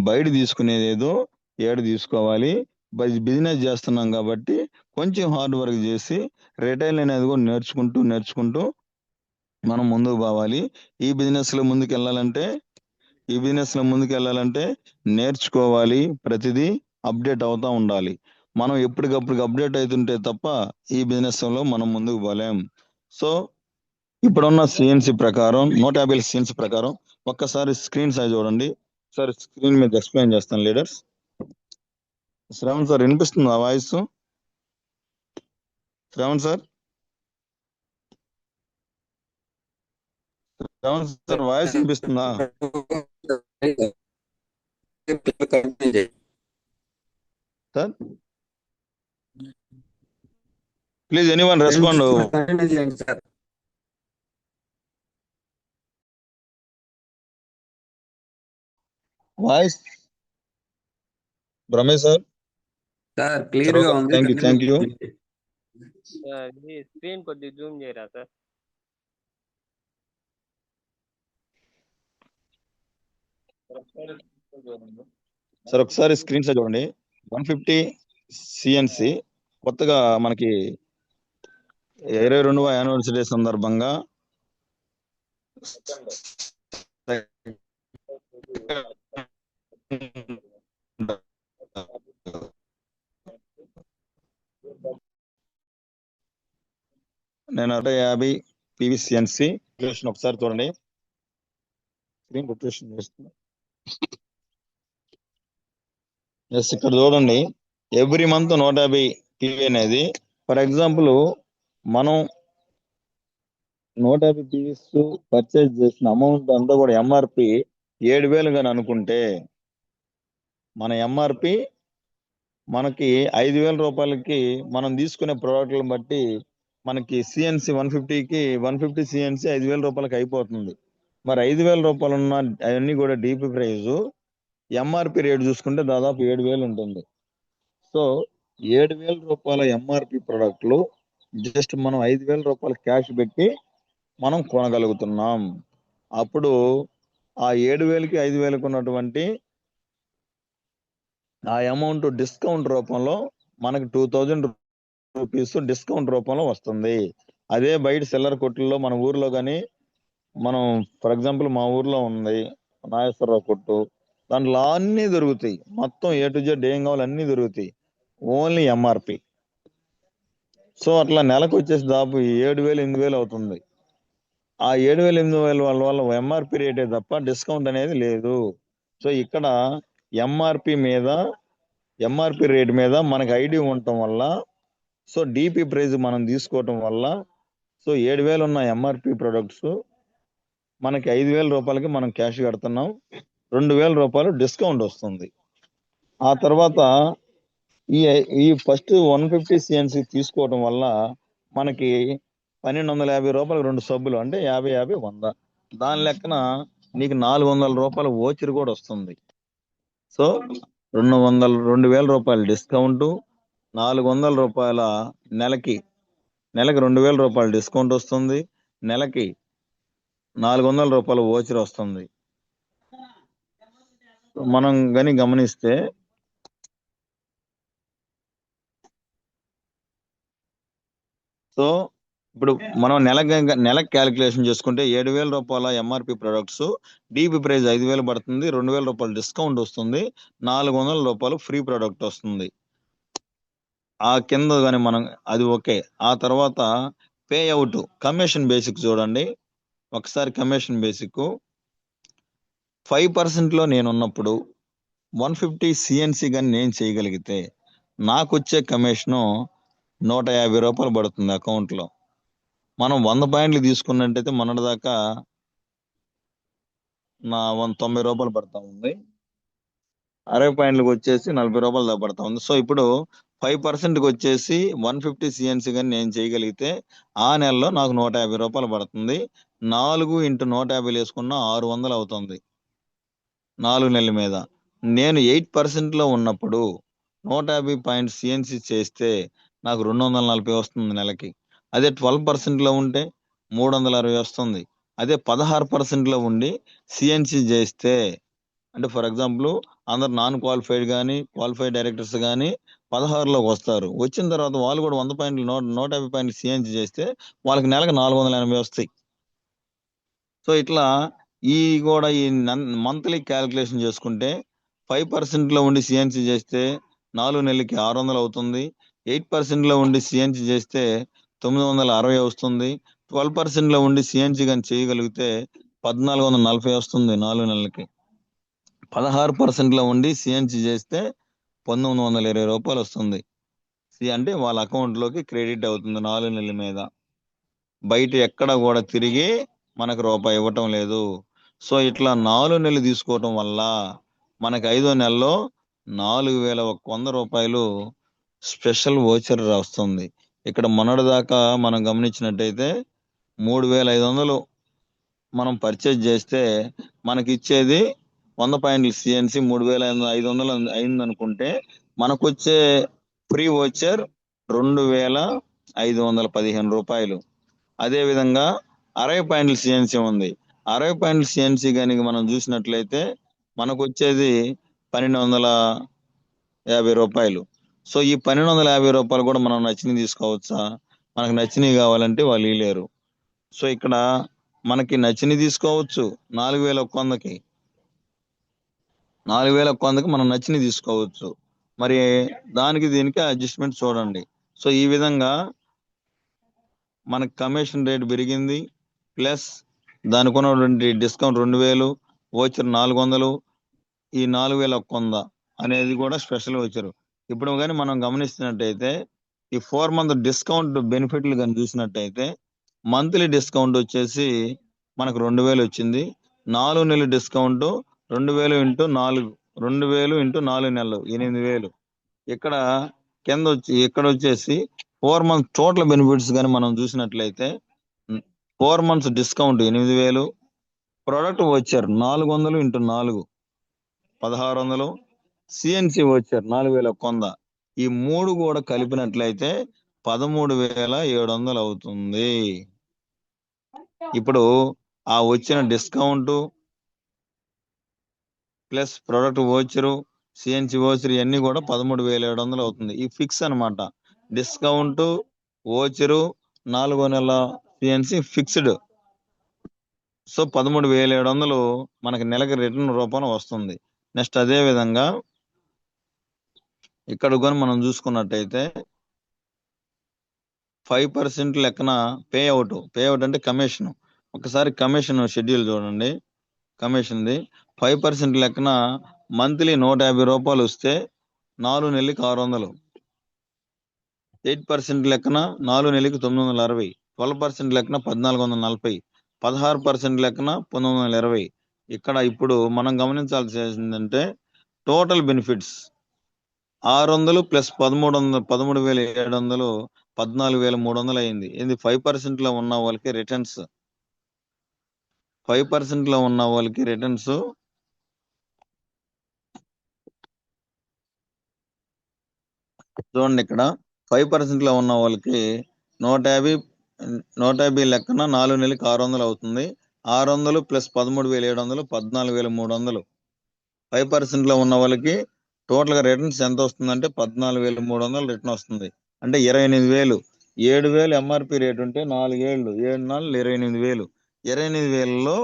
బయట తీసుకునేదేదో ఏడ తీసుకోవాలి. బిజినెస్ చేస్తున్నాం కాబట్టి కొంచెం హార్డ్ వర్క్ చేసి రిటైల్ అనేది కూడా నేర్చుకుంటూ మనం ముందుకు పోవాలి. ఈ బిజినెస్లో ముందుకెళ్ళాలంటే నేర్చుకోవాలి. ప్రతిదీ అప్డేట్ అవుతా ఉండాలి. మనం ఎప్పటికప్పుడు అప్డేట్ అవుతుంటే తప్ప ఈ బిజినెస్లో మనం ముందుకు పోలేం. సో ఇప్పుడున్న సిఎన్సి ప్రకారం 150 సిఎన్సి ప్రకారం ఒక్కసారి స్క్రీన్ సైజ్ చూడండి. సార్ స్క్రీన్ మీద ఎక్స్ప్లెయిన్ చేస్తాను లీడర్స్. శ్రవణ్ సార్ వినిపిస్తుందా వాయిస్? శ్రవణ్ సార్ వాయిస్ వినిపిస్తుందా sir? Please anyone respond. Voice Ramesh sir. Sir clear గా ఉంది. Thank you. ఈ స్క్రీన్ కొద్దిగా జూమ్ చేయరా సార్? సార్ ఒకసారి స్క్రీన్ సైజ్ చూడండి. 150 సిఎన్సి కొత్తగా మనకి 22వ యానివర్సరీ సందర్భంగా నేను 150 పివిసిఎన్సి ఒకసారి చూడండి. స్క్రీన్ రొటేషన్ చేస్తున్నా. ఎస్, ఇక్కడ చూడండి. ఎవ్రీ మంత్ 150 పివి అనేది, ఫర్ ఎగ్జాంపుల్ మనం 150 పీవీస్ పర్చేజ్ చేసిన అమౌంట్ అంతా కూడా ఎంఆర్పి 7,000 అని అనుకుంటే మన ఎంఆర్పి మనకి 5,000 రూపాయలకి మనం తీసుకునే ప్రోడక్ట్లను బట్టి మనకి సిఎన్సి 150 సిఎన్సి 5,000 రూపాయలకి అయిపోతుంది. మరి 5,000 రూపాయలు ఉన్న అవన్నీ కూడా డీపీ ప్రైస్, ఎంఆర్పి రేట్ చూసుకుంటే దాదాపు 7,000 ఉంటుంది. సో 7,000 రూపాయల ఎంఆర్పి ప్రోడక్ట్లు జస్ట్ మనం 5,000 రూపాయలు క్యాష్ పెట్టి మనం కొనగలుగుతున్నాం. అప్పుడు ఆ 7,000కి 5,000కి ఉన్నటువంటి ఆ అమౌంట్ డిస్కౌంట్ రూపంలో మనకి 2,000 రూపీస్ డిస్కౌంట్ రూపంలో వస్తుంది. అదే బయట సెల్లర్ కొట్టుల్లో మన ఊర్లో కానీ, మనం ఫర్ ఎగ్జాంపుల్ మా ఊర్లో ఉంది నాగేశ్వరరావు కొట్టు, దాంట్లో అన్నీ దొరుకుతాయి. మొత్తం ఏ టు జెడ్ ఏం కావాలి అన్నీ దొరుకుతాయి, ఓన్లీ ఎంఆర్పి. సో అట్లా నెలకు వచ్చేసి దాదాపు 7,000 8,000 అవుతుంది. ఆ 7,000 8,000 వల్ల ఎంఆర్పి రేటే తప్ప డిస్కౌంట్ అనేది లేదు. సో ఇక్కడ ఎంఆర్పి రేట్ మీద మనకి ఐడి ఉండటం వల్ల, సో డిపి ప్రైస్ మనం తీసుకోవటం వల్ల, సో 7,000 ఉన్న ఎంఆర్పి ప్రొడక్ట్స్ మనకి 5,000 రూపాయలకి మనం క్యాష్ కడుతున్నాం. 2,000 రూపాయలు డిస్కౌంట్ వస్తుంది. ఆ తర్వాత ఈ ఫస్ట్ 150 సిఎన్సి తీసుకోవటం వల్ల మనకి 1,250 రూపాయలు 2 సబ్బులు, అంటే 50 50 100. దాని లెక్కన నీకు 400 రూపాయల ఓచర్ కూడా వస్తుంది. సో 2,000 రూపాయల డిస్కౌంట్, 400 రూపాయల నెలకి 2,000 రూపాయల డిస్కౌంట్ వస్తుంది. నెలకి 400 రూపాయల ఓచర్ వస్తుంది. మనం కానీ గమనిస్తే సో ఇప్పుడు మనం నెలకు క్యాలిక్యులేషన్ చేసుకుంటే 7,000 రూపాయల ఎంఆర్పి ప్రొడక్ట్స్ డిపి ప్రైస్ 5,000 పడుతుంది. 2,000 రూపాయలు డిస్కౌంట్ వస్తుంది. 400 రూపాయలు ఫ్రీ ప్రొడక్ట్ వస్తుంది. ఆ కింద కానీ మనం అది ఓకే. ఆ తర్వాత పే అవుట్ కమిషన్ బేసిక్ చూడండి. ఒకసారి కమిషన్ బేసిక్ 5% నేనున్నప్పుడు 150 సిఎన్సి కానీ నేను చేయగలిగితే నాకు వచ్చే కమిషను 150 రూపాయలు పడుతుంది అకౌంట్లో. మనం 100 పాయింట్లు తీసుకున్నట్టయితే మొన్నటి దాకా నా 90 రూపాయలు పడతా ఉంది. 60 పాయింట్లకు వచ్చేసి 40 రూపాయలు దాకా పడతా ఉంది. సో ఇప్పుడు 5%కి వచ్చేసి 150 సిఎన్సి కానీ నేను చేయగలిగితే ఆ నెలలో నాకు 150 రూపాయలు పడుతుంది. 4 × 150 వేసుకున్న 600 అవుతుంది. 4 నెలల మీద. నేను 8% లో ఉన్నప్పుడు 150 పాయింట్స్ సిఎన్సి చేస్తే నాకు 240 వస్తుంది నెలకి. అదే 12% లో ఉంటే 360 వస్తుంది. అదే 16% లో ఉండి సిఎన్సి చేస్తే, అంటే ఫర్ ఎగ్జాంపుల్ అందరు నాన్ క్వాలిఫైడ్ కానీ క్వాలిఫైడ్ డైరెక్టర్స్ కానీ 16లోకి వస్తారు. వచ్చిన తర్వాత వాళ్ళు కూడా 100 పాయింట్లు 150 పాయింట్లు సిఎన్సి చేస్తే వాళ్ళకి నెలకు 480 వస్తాయి. సో ఇట్లా ఈ కూడా ఈ మంత్లీ క్యాలిక్యులేషన్ చేసుకుంటే 5% లో ఉండి సిఎన్సి చేస్తే 4 నెలలకి 600 అవుతుంది. 8% లో ఉండి సిఎన్సి చేస్తే 960 వస్తుంది. 12% లో ఉండి సిఎన్సి కానీ చేయగలిగితే 1440 వస్తుంది 4 నెలలకి. 16% లో ఉండి సిఎన్సి చేస్తే 1920 రూపాయలు వస్తుంది. అంటే వాళ్ళ అకౌంట్ లోకి క్రెడిట్ అవుతుంది 4 నెలల మీద. బయట ఎక్కడ కూడా తిరిగి మనకు రూపాయి ఇవ్వటం లేదు. సో ఇట్లా 4 నెలలు తీసుకోవటం వల్ల మనకి 5వ నెలలో 4100 రూపాయలు స్పెషల్ వోచర్ వస్తుంది. ఇక్కడ మొన్నటిదాకా మనం గమనించినట్టయితే 3500 మనం పర్చేజ్ చేస్తే మనకి ఇచ్చేది 100 పాయింట్ల సిఎన్సి 3500 అయింది అనుకుంటే మనకు వచ్చే ఫ్రీ వోచర్ 2515 రూపాయలు. అదే విధంగా 60 పాయింట్ల సిఎన్సి ఉంది. 60 పాయింట్ల సిఎన్సి కనుక మనం చూసినట్లయితే మనకు వచ్చేది 1250 రూపాయలు. సో ఈ 1250 రూపాయలు కూడా మనం నచ్చినవి తీసుకోవచ్చా? మనకు నచ్చినవి కావాలంటే వాళ్ళు ఇవ్వలేరు. సో ఇక్కడ మనకి నచ్చినవి తీసుకోవచ్చు 4100కి. 4100కి మనం నచ్చినవి తీసుకోవచ్చు. మరి దానికి దీనికి అడ్జస్ట్మెంట్ చూడండి. సో ఈ విధంగా మనకి కమిషన్ రేట్ పెరిగింది, ప్లస్ దానికి ఉన్నటువంటి డిస్కౌంట్ 2000, వోచర్ 400, ఈ 4100 అనేది కూడా స్పెషల్ వోచర్. ఇప్పుడు కానీ మనం గమనిస్తున్నట్టయితే ఈ 4 మంత్ డిస్కౌంట్ బెనిఫిట్లు కానీ చూసినట్టయితే మంత్లీ డిస్కౌంట్ వచ్చేసి మనకు 2000 వచ్చింది. 4 నెలల డిస్కౌంట్ 2000 ఇంటూ 4 నెలలు 8000. ఇక్కడ కింద ఇక్కడ వచ్చేసి 4 మంత్స్ టోటల్ బెనిఫిట్స్ కానీ మనం చూసినట్లయితే 4 మంత్స్ డిస్కౌంట్ 8000, ప్రొడక్ట్ వచ్చారు 400 ఇంటూ 4 1600, సిఎన్సి వచ్చారు 4100. ఈ 3 కూడా కలిపినట్లయితే 13700 అవుతుంది. ఇప్పుడు ఆ వచ్చిన discount plus product voucher, CNC voucher ఇవన్నీ కూడా 13700 అవుతుంది. ఈ ఫిక్స్ అన్నమాట. డిస్కౌంట్, వోచరు, 4 నెలల సిఎన్సి ఫిక్స్డ్. సో 13700 మనకి నెలకి రిటర్న్ రూపంలో వస్తుంది. నెక్స్ట్ అదే విధంగా ఇక్కడ కానీ మనం చూసుకున్నట్టయితే 5% లెక్కన పేఅవుట్ అంటే కమిషన్. ఒకసారి కమిషన్ షెడ్యూల్ చూడండి. కమిషన్ది 5% లెక్కన మంత్లీ 150 రూపాయలు వస్తే 4 నెలలకి 600. 8% లెక్కన 4 నెలలకి 960. 12% లెక్కన 1440. 16% లెక్కన 1920. ఇక్కడ ఇప్పుడు మనం గమనించాల్సింది ఏంటంటే టోటల్ బెనిఫిట్స్ 600 ప్లస్ 13700 14300 అయింది. ఇది 5% లో ఉన్న వాళ్ళకి రిటర్న్స్. 5% లో ఉన్న వాళ్ళకి రిటర్న్స్ చూడండి. ఇక్కడ 5% లో ఉన్న వాళ్ళకి 150 లెక్కన 4 నెలలకి 600 అవుతుంది. 600 ప్లస్ 13700 14300. 5% లో ఉన్న వాళ్ళకి టోటల్ గా రిటర్న్స్ ఎంత వస్తుందంటే 14300 రిటర్న్ వస్తుంది. అంటే 28000. 7000 ఎంఆర్పి రేట్ ఉంటే 4 ఏళ్ళు 7 నాలుగు 28000. 28000లో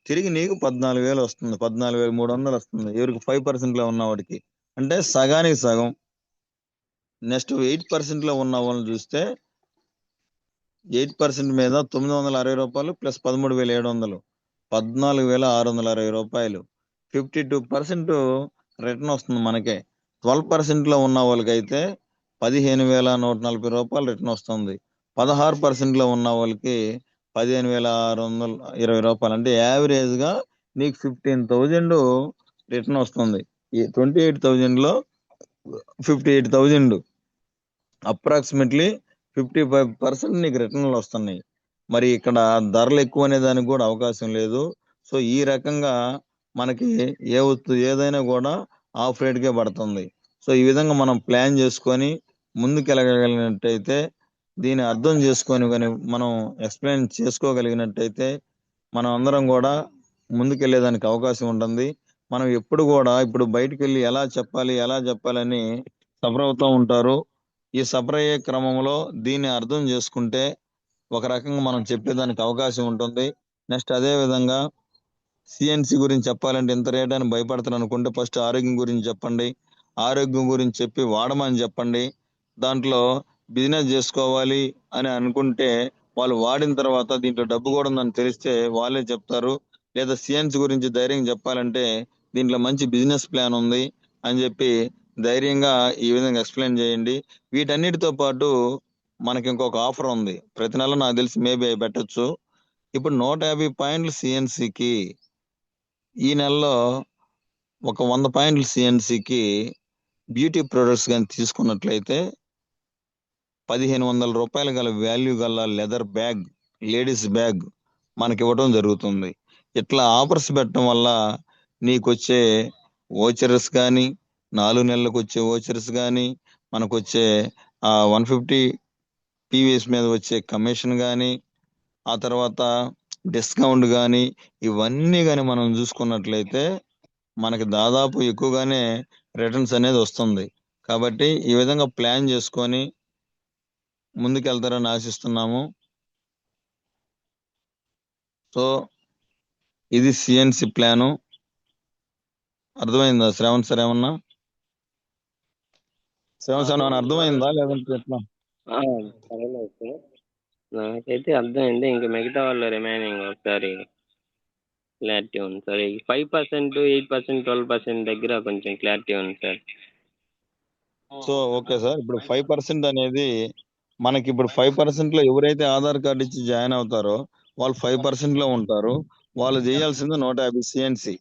తిరిగి నీకు 14000 వస్తుంది. 14300 వస్తుంది ఎవరికి 5% లో ఉన్న వాడికి. అంటే సగానికి సగం. నెక్స్ట్ 8% లో ఉన్న వాళ్ళని చూస్తే 8% మీద 960 రూపాయలు ప్లస్ 13700 14660 రూపాయలు. 52% రిటర్న్ వస్తుంది మనకే. 12% లో ఉన్న వాళ్ళకైతే 15140 రూపాయలు రిటర్న్ వస్తుంది. 16% లో ఉన్న వాళ్ళకి 15620 రూపాయలు. అంటే యావరేజ్ గా నీకు 15,000 రిటర్న్ వస్తుంది. ఈ 28,000 లో 58,000 అప్రాక్సిమేట్లీ 55% నీకు రిటర్న్లు వస్తున్నాయి. మరి ఇక్కడ ధరలు ఎక్కువ అనే దానికి కూడా అవకాశం లేదు. సో ఈ రకంగా మనకి ఏదైనా కూడా ఆఫ్ రేట్కే పడుతుంది. సో ఈ విధంగా మనం ప్లాన్ చేసుకొని ముందుకెళ్ళగలిగినట్టయితే, దీన్ని అర్థం చేసుకొని కానీ మనం ఎక్స్ప్లెయిన్ చేసుకోగలిగినట్టయితే మనం అందరం కూడా ముందుకెళ్ళేదానికి అవకాశం ఉంటుంది. మనం ఎప్పుడు కూడా ఇప్పుడు బయటికి వెళ్ళి ఎలా చెప్పాలని సఫర్ అవుతూ ఉంటారు. ఈ సఫర్ అయ్యే క్రమంలో దీన్ని అర్థం చేసుకుంటే ఒక రకంగా మనం చెప్పేదానికి అవకాశం ఉంటుంది. నెక్స్ట్ అదే విధంగా సిఎన్సి గురించి చెప్పాలంటే ఇంత రేట్ అని భయపడతారు అనుకుంటే ఫస్ట్ ఆరోగ్యం గురించి చెప్పండి. ఆరోగ్యం గురించి చెప్పి వాడమని చెప్పండి. దాంట్లో బిజినెస్ చేసుకోవాలి అని అనుకుంటే వాళ్ళు వాడిన తర్వాత దీంట్లో డబ్బు కూడా ఉందని తెలిస్తే వాళ్ళే చెప్తారు. లేదా సిఎన్సి గురించి ధైర్యం చెప్పాలంటే దీంట్లో మంచి బిజినెస్ ప్లాన్ ఉంది అని చెప్పి ధైర్యంగా ఈ విధంగా ఎక్స్ప్లెయిన్ చేయండి. వీటన్నిటితో పాటు మనకి ఇంకొక ఆఫర్ ఉంది. ప్రతి నెల నాకు తెలిసి మేబీ అవి పెట్టొచ్చు. ఇప్పుడు 150 పాయింట్లు సిఎన్సికి, ఈ నెలలో ఒక 100 పాయింట్లు సిఎన్సికి బ్యూటీ ప్రొడక్ట్స్ కానీ తీసుకున్నట్లయితే 1500 రూపాయలు గల వాల్యూ గల లెదర్ బ్యాగ్, లేడీస్ బ్యాగ్ మనకి ఇవ్వడం జరుగుతుంది. ఇట్లా ఆఫర్స్ పెట్టడం వల్ల నీకు వచ్చే ఓచర్స్ కానీ, 4 నెలలకు వచ్చే ఓచర్స్ కానీ, మనకు వచ్చే 150 పీవీఎస్ మీద వచ్చే కమిషన్ కానీ, ఆ తర్వాత డిస్కౌంట్ కానీ, ఇవన్నీ కానీ మనం చూసుకున్నట్లయితే మనకి దాదాపు ఎక్కువగానే రిటర్న్స్ అనేది వస్తుంది. కాబట్టి ఈ విధంగా ప్లాన్ చేసుకొని ముందుకెళ్తారని ఆశిస్తున్నాము. సో ఇది సిఎన్సి ప్లాను. అర్థమైందా శ్రవణ్ సార్? ఏమన్నా శ్రవణ్ సార్ ఏమన్నా అర్థమైందా లేదంటే ఎట్లా? పర్వాలేదు సార్, నాకైతే అర్థమైంది. ఇంకా మిగతా వాళ్ళు రిమైనింగ్ ఒకసారి క్లారిటీ ఉంది సార్. ఈ 5%, 8%, 12% దగ్గర కొంచెం క్లారిటీ ఉంది సార్. సో ఓకే సార్, ఇప్పుడు 5% అనేది మనకి ఇప్పుడు 5% లో ఎవరైతే ఆధార్ కార్డు ఇచ్చి జాయిన్ అవుతారో వాళ్ళు 5% లో ఉంటారు. వాళ్ళు చేయాల్సింది 150 సిఎన్సి.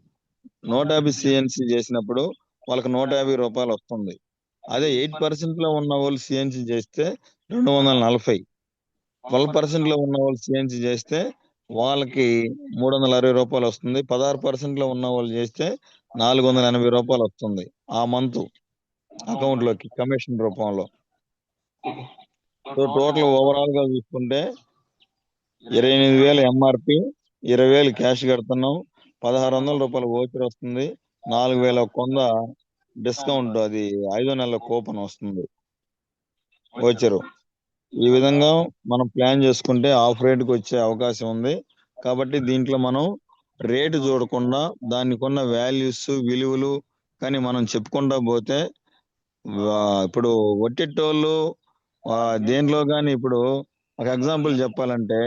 150 సిఎన్సి చేసినప్పుడు వాళ్ళకి 150 రూపాయలు వస్తుంది. అదే 8% లో ఉన్న వాళ్ళు సిఎన్సి చేస్తే 240. 12% లో ఉన్న వాళ్ళు సిఎన్సి చేస్తే వాళ్ళకి 360 రూపాయలు వస్తుంది. 16% లో ఉన్న వాళ్ళు చేస్తే 480 రూపాయలు వస్తుంది ఆ మంత్ అకౌంట్ లోకి కమిషన్ రూపంలో. సో టోటల్ ఓవరాల్ గా చూసుకుంటే 28,000 ఎంఆర్పి, 20,000 క్యాష్ కడుతున్నాం, 1,600 రూపాయలు ఓచర్ వస్తుంది, 4,100 డిస్కౌంట్, అది 5వ నెలల కూపన్ వస్తుంది ఓచరు. ఈ విధంగా మనం ప్లాన్ చేసుకుంటే ఆఫ్ రేట్కి వచ్చే అవకాశం ఉంది. కాబట్టి దీంట్లో మనం రేటు చూడకుండా దానికి ఉన్న వాల్యూస్, విలువలు కానీ మనం చెప్పుకుంటా పోతే ఇప్పుడు ఒట్టిట్టోళ్ళు దేంట్లో కానీ ఇప్పుడు ఒక ఎగ్జాంపుల్ చెప్పాలంటే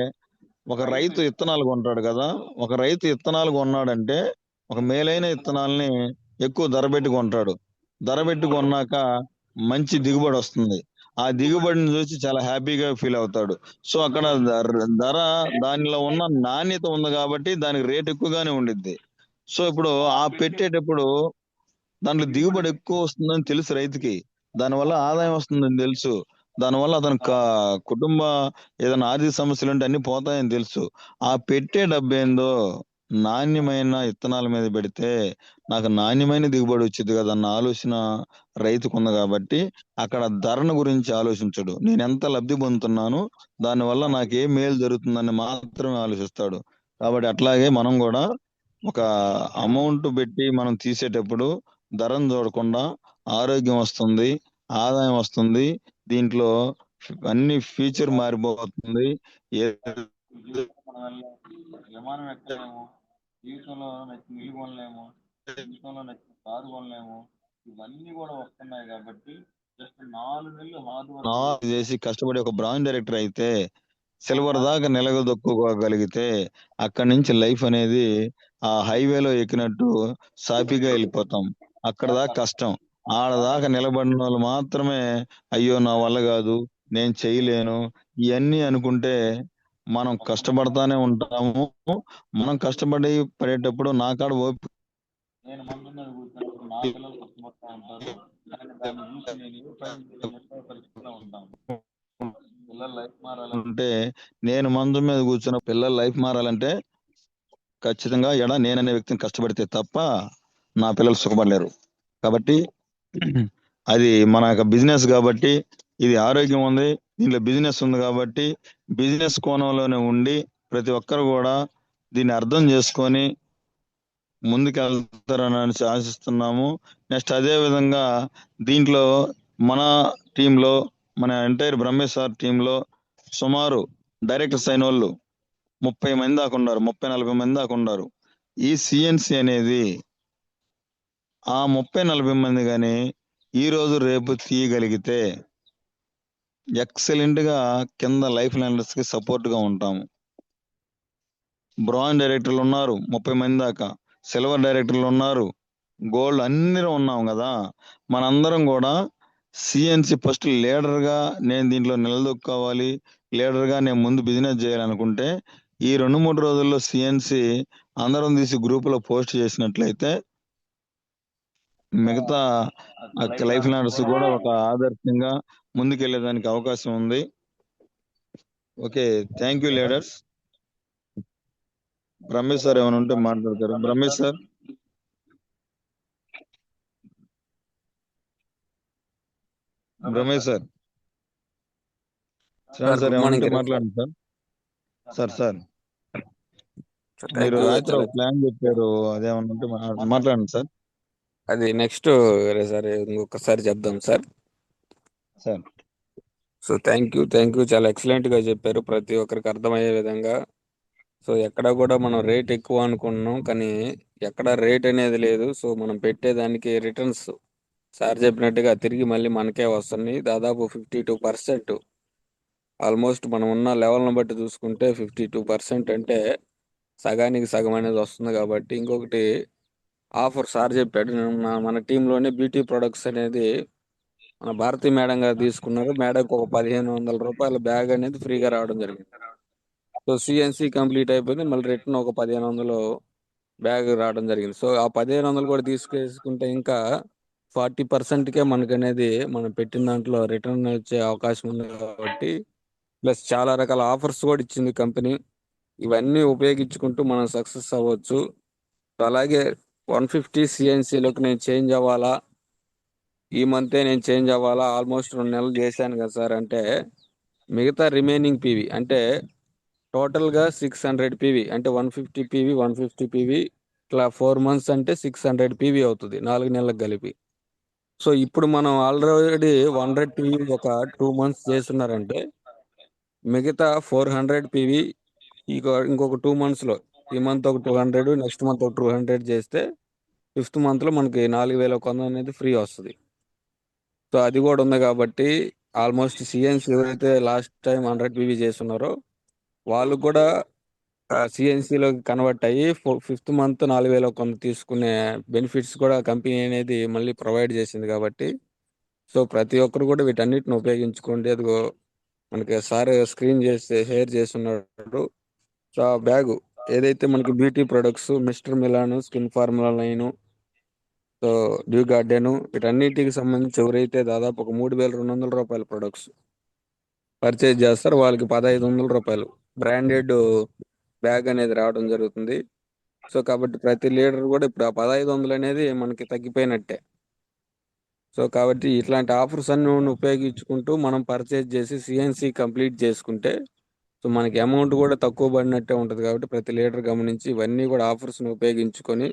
ఒక రైతు ఇత్తనాలు కొంటాడు కదా. ఒక రైతు ఇత్తనాలు కొన్నాడంటే ఒక మేలైన ఇత్తనాల్ని ఎక్కువ ధర పెట్టి కొంటాడు. ధర పెట్టి కొన్నాక మంచి దిగుబడి వస్తుంది. ఆ దిగుబడిని చూసి చాలా హ్యాపీగా ఫీల్ అవుతాడు. సో అక్కడ ధర దానిలో ఉన్న నాణ్యత ఉంది కాబట్టి దానికి రేట్ ఎక్కువగానే ఉండిద్ది. సో ఇప్పుడు ఆ పెట్టేటప్పుడు దాంట్లో దిగుబడి ఎక్కువ వస్తుందని తెలుసు రైతుకి, దానివల్ల ఆదాయం వస్తుందని తెలుసు, దానివల్ల అతని కుటుంబ ఏదైనా ఆర్థిక సమస్యలు ఉంటే అన్ని పోతాయని తెలుసు. ఆ పెట్టే డబ్బేందో నాణ్యమైన ఇత్తనాల మీద పెడితే నాకు నాణ్యమైన దిగుబడి వచ్చింది కదా అన్న ఆలోచన రైతుకు ఉంది. కాబట్టి అక్కడ ధరను గురించి ఆలోచించడు, నేను ఎంత లబ్ధి పొందుతున్నాను, దానివల్ల నాకు ఏ మేలు జరుగుతుందని మాత్రమే ఆలోచిస్తాడు. కాబట్టి అట్లాగే మనం కూడా ఒక అమౌంట్ పెట్టి మనం తీసేటప్పుడు ధరను చూడకుండా ఆరోగ్యం వస్తుంది, ఆదాయం వస్తుంది, దీంట్లో అన్ని ఫీచర్ మారిపోతుంది. విమానం ఎక్కలేము, జీవితంలో నచ్చిన ఇల్లు కొనలేము, జీవితంలో నచ్చిన కారు కొనలేము, ఇవన్నీ కూడా వస్తున్నాయి. కాబట్టి జస్ట్ 4 నెలలు హార్డ్ వర్క్ చేసి కష్టపడి ఒక బ్రాండ్ డైరెక్టర్ అయితే సిల్వర్ దాకా నిలదొక్కుకోగలిగితే అక్కడి నుంచి లైఫ్ అనేది ఆ హైవేలో ఎక్కినట్టు సాఫీగా వెళ్ళిపోతాం. అక్కడ దాకా కష్టం, ఆడదాకా నిలబడిన వాళ్ళు మాత్రమే అయ్యో నా వల్ల కాదు, నేను చేయలేను ఇవన్నీ అనుకుంటే మనం కష్టపడతానే ఉంటాము. మనం కష్టపడి పడేటప్పుడు నా కాడ ఓపిక, నేను మందు మీద కూర్చున్నప్పుడు నా పిల్లలు కష్టపడతా ఉంటారు, కానీ దాన్ని చూసి నేను ఏ పని చేయలేని పరిస్థితిలో ఉంటాను. పిల్లల లైఫ్ మారాలంటే నేను మందు మీద కూర్చున్న పిల్లల లైఫ్ మారాలంటే ఖచ్చితంగా నేననే వ్యక్తిని కష్టపడితే తప్ప నా పిల్లలు సుఖపడలేరు. కాబట్టి అది మన యొక్క బిజినెస్ కాబట్టి, ఇది ఆరోగ్యం ఉంది, దీంట్లో బిజినెస్ ఉంది కాబట్టి బిజినెస్ కోణంలోనే ఉండి ప్రతి ఒక్కరు కూడా దీన్ని అర్థం చేసుకొని ముందుకెళ్తారని ఆశిస్తున్నాము. నెక్స్ట్ అదే విధంగా దీంట్లో మన టీంలో, మన ఎంటైర్ బ్రహ్మేశ్వర్ టీంలో సుమారు డైరెక్టర్స్ అయిన వాళ్ళు 30 మంది దాకా ఉన్నారు, 30-40 మంది దాకా ఉన్నారు. ఈ సిఎన్సి అనేది ఆ 30-40 మంది కానీ ఈ రోజు రేపు తీయగలిగితే ఎక్సలెంట్ గా కింద లైఫ్ లైనర్స్ కి సపోర్ట్ గా ఉంటాము. బ్రాంజ్ డైరెక్టర్లు ఉన్నారు 30 మంది దాకా, సిల్వర్ డైరెక్టర్లు ఉన్నారు, గోల్డ్ అన్ని ఉన్నాం కదా. మనందరం కూడా సిఎన్సి ఫస్ట్ లీడర్ గా నేను దీంట్లో నిలదొక్కోవాలి, లీడర్ గా నేను ముందు బిజినెస్ చేయాలనుకుంటే ఈ 2-3 రోజుల్లో సిఎన్సి అందరం తీసి గ్రూప్ లో పోస్ట్ చేసినట్లయితే మిగతా లైఫ్ లైనర్స్ కూడా ఒక ఆదర్శంగా ముందుకెళ్లేదానికి అవకాశం ఉంది. Okay, thank you leaders. Brahmesh sir ఏమైనా ఉంటే మాట్లాడతారు. Brahmesh sir, Brahmesh sir, Shravan sir good ఏమైనా మార్నింగ్ ఉంటే కిరణ్ సార్. మాట్లాడండి సార్. సార్ సార్ థ్యాంక్ మీరు యూ. రాత్రి ఒక ప్లాన్ చెప్పారు, అదేమన్నా ఉంటే మాట్లాడండి సార్. అది నెక్స్ట్ సార్ ఇంకొకసారి చెప్దాం sir. Sir so thank you, చాలా ఎక్సలెంట్ గా చెప్పారు, ప్రతి ఒక్కరికి అర్థమయ్యే విధంగా. సో ఎక్కడ కూడా మనం రేట్ ఎక్కువ అనుకుంటున్నాం, కానీ ఎక్కడ రేట్ అనేది లేదు. సో మనం పెట్టేదానికి రిటర్న్స్ సార్ చెప్పినట్టుగా తిరిగి మళ్ళీ మనకే వస్తుంది. దాదాపు 52%, ఆల్మోస్ట్ మనం ఉన్న లెవెల్ని బట్టి చూసుకుంటే 52% అంటే సగానికి సగం అనేది వస్తుంది. కాబట్టి ఇంకొకటి ఆఫర్ సార్ చెప్పాడు, మన టీంలోనే బ్యూటీ ప్రొడక్ట్స్ అనేది మన భారతీ మేడం గారు తీసుకున్నారు. మేడంకి ఒక 1500 రూపాయల బ్యాగ్ అనేది ఫ్రీగా రావడం జరిగింది. సో సిఎన్సి కంప్లీట్ అయిపోయింది, మళ్ళీ రిటర్న్ ఒక 1500 బ్యాగ్ రావడం జరిగింది. సో ఆ 1500 కూడా తీసుకేసుకుంటే ఇంకా 40%కే మనకు అనేది మనం పెట్టిన దాంట్లో రిటర్న్ వచ్చే అవకాశం ఉంది. కాబట్టి ప్లస్ చాలా రకాల ఆఫర్స్ కూడా ఇచ్చింది కంపెనీ. ఇవన్నీ ఉపయోగించుకుంటూ మనం సక్సెస్ అవ్వచ్చు. అలాగే 150 సిఎన్సీలోకి నేను చేంజ్ అవ్వాలా, ఈ మంతే నేను చేంజ్ అవ్వాలా, ఆల్మోస్ట్ 2 నెలలు చేశాను కదా సార్ అంటే, మిగతా రిమైనింగ్ పీవీ అంటే టోటల్గా 600 పీవీ అంటే 150 పీవీ 150 పీవీ ఇట్లా 4 మంత్స్ అంటే 600 పీవీ అవుతుంది 4 నెలలకు కలిపి. సో ఇప్పుడు మనం ఆల్రెడీ 100 పీవీ ఒక 2 మంత్స్ చేస్తున్నారంటే మిగతా 400 పీవీ ఇంకొక 2 మంత్స్లో, ఈ మంత్ ఒక 200, నెక్స్ట్ మంత్ ఒక 200 చేస్తే 5th మంత్లో మనకి 4100 అనేది ఫ్రీ వస్తుంది. సో అది కూడా ఉంది. కాబట్టి ఆల్మోస్ట్ సిఎన్సి ఎవరైతే లాస్ట్ టైం 100 పీవీ చేస్తున్నారో వాళ్ళు కూడా సిఎన్సిలోకి కన్వర్ట్ అయ్యి 5th మంత్ 4100 తీసుకునే బెనిఫిట్స్ కూడా కంపెనీ అనేది మళ్ళీ ప్రొవైడ్ చేసింది. కాబట్టి సో ప్రతి ఒక్కరు కూడా వీటన్నిటిని ఉపయోగించుకోండి. అదిగో మనకి సార్ స్క్రీన్ చేసి షేర్ చేస్తున్నాడు. సో ఆ బ్యాగు ఏదైతే మనకి beauty products mister melon, skin formula line, so due garden, వీటన్నిటికి సంబంధించి ఎవరైతే దాదాపు ఒక 3200 రూపాయల ప్రొడక్ట్స్ పర్చేజ్ చేస్తారో వాళ్ళకి 1500 రూపాయలు బ్రాండెడ్ బ్యాగ్ అనేది రావడం జరుగుతుంది. సో కాబట్టి ప్రతి లీటర్ కూడా ఇప్పుడు ఆ 1500 అనేది మనకి తగ్గిపోయినట్టే. సో కాబట్టి ఇట్లాంటి ఆఫర్స్ అన్ని ఉపయోగించుకుంటూ మనం పర్చేజ్ చేసి సిఎన్సి కంప్లీట్ చేసుకుంటే సో మనకి అమౌంట్ కూడా తక్కువ పడినట్టే ఉంటుంది. కాబట్టి ప్రతి లీటర్ గమనించి ఇవన్నీ కూడా ఆఫర్స్ని ఉపయోగించుకొని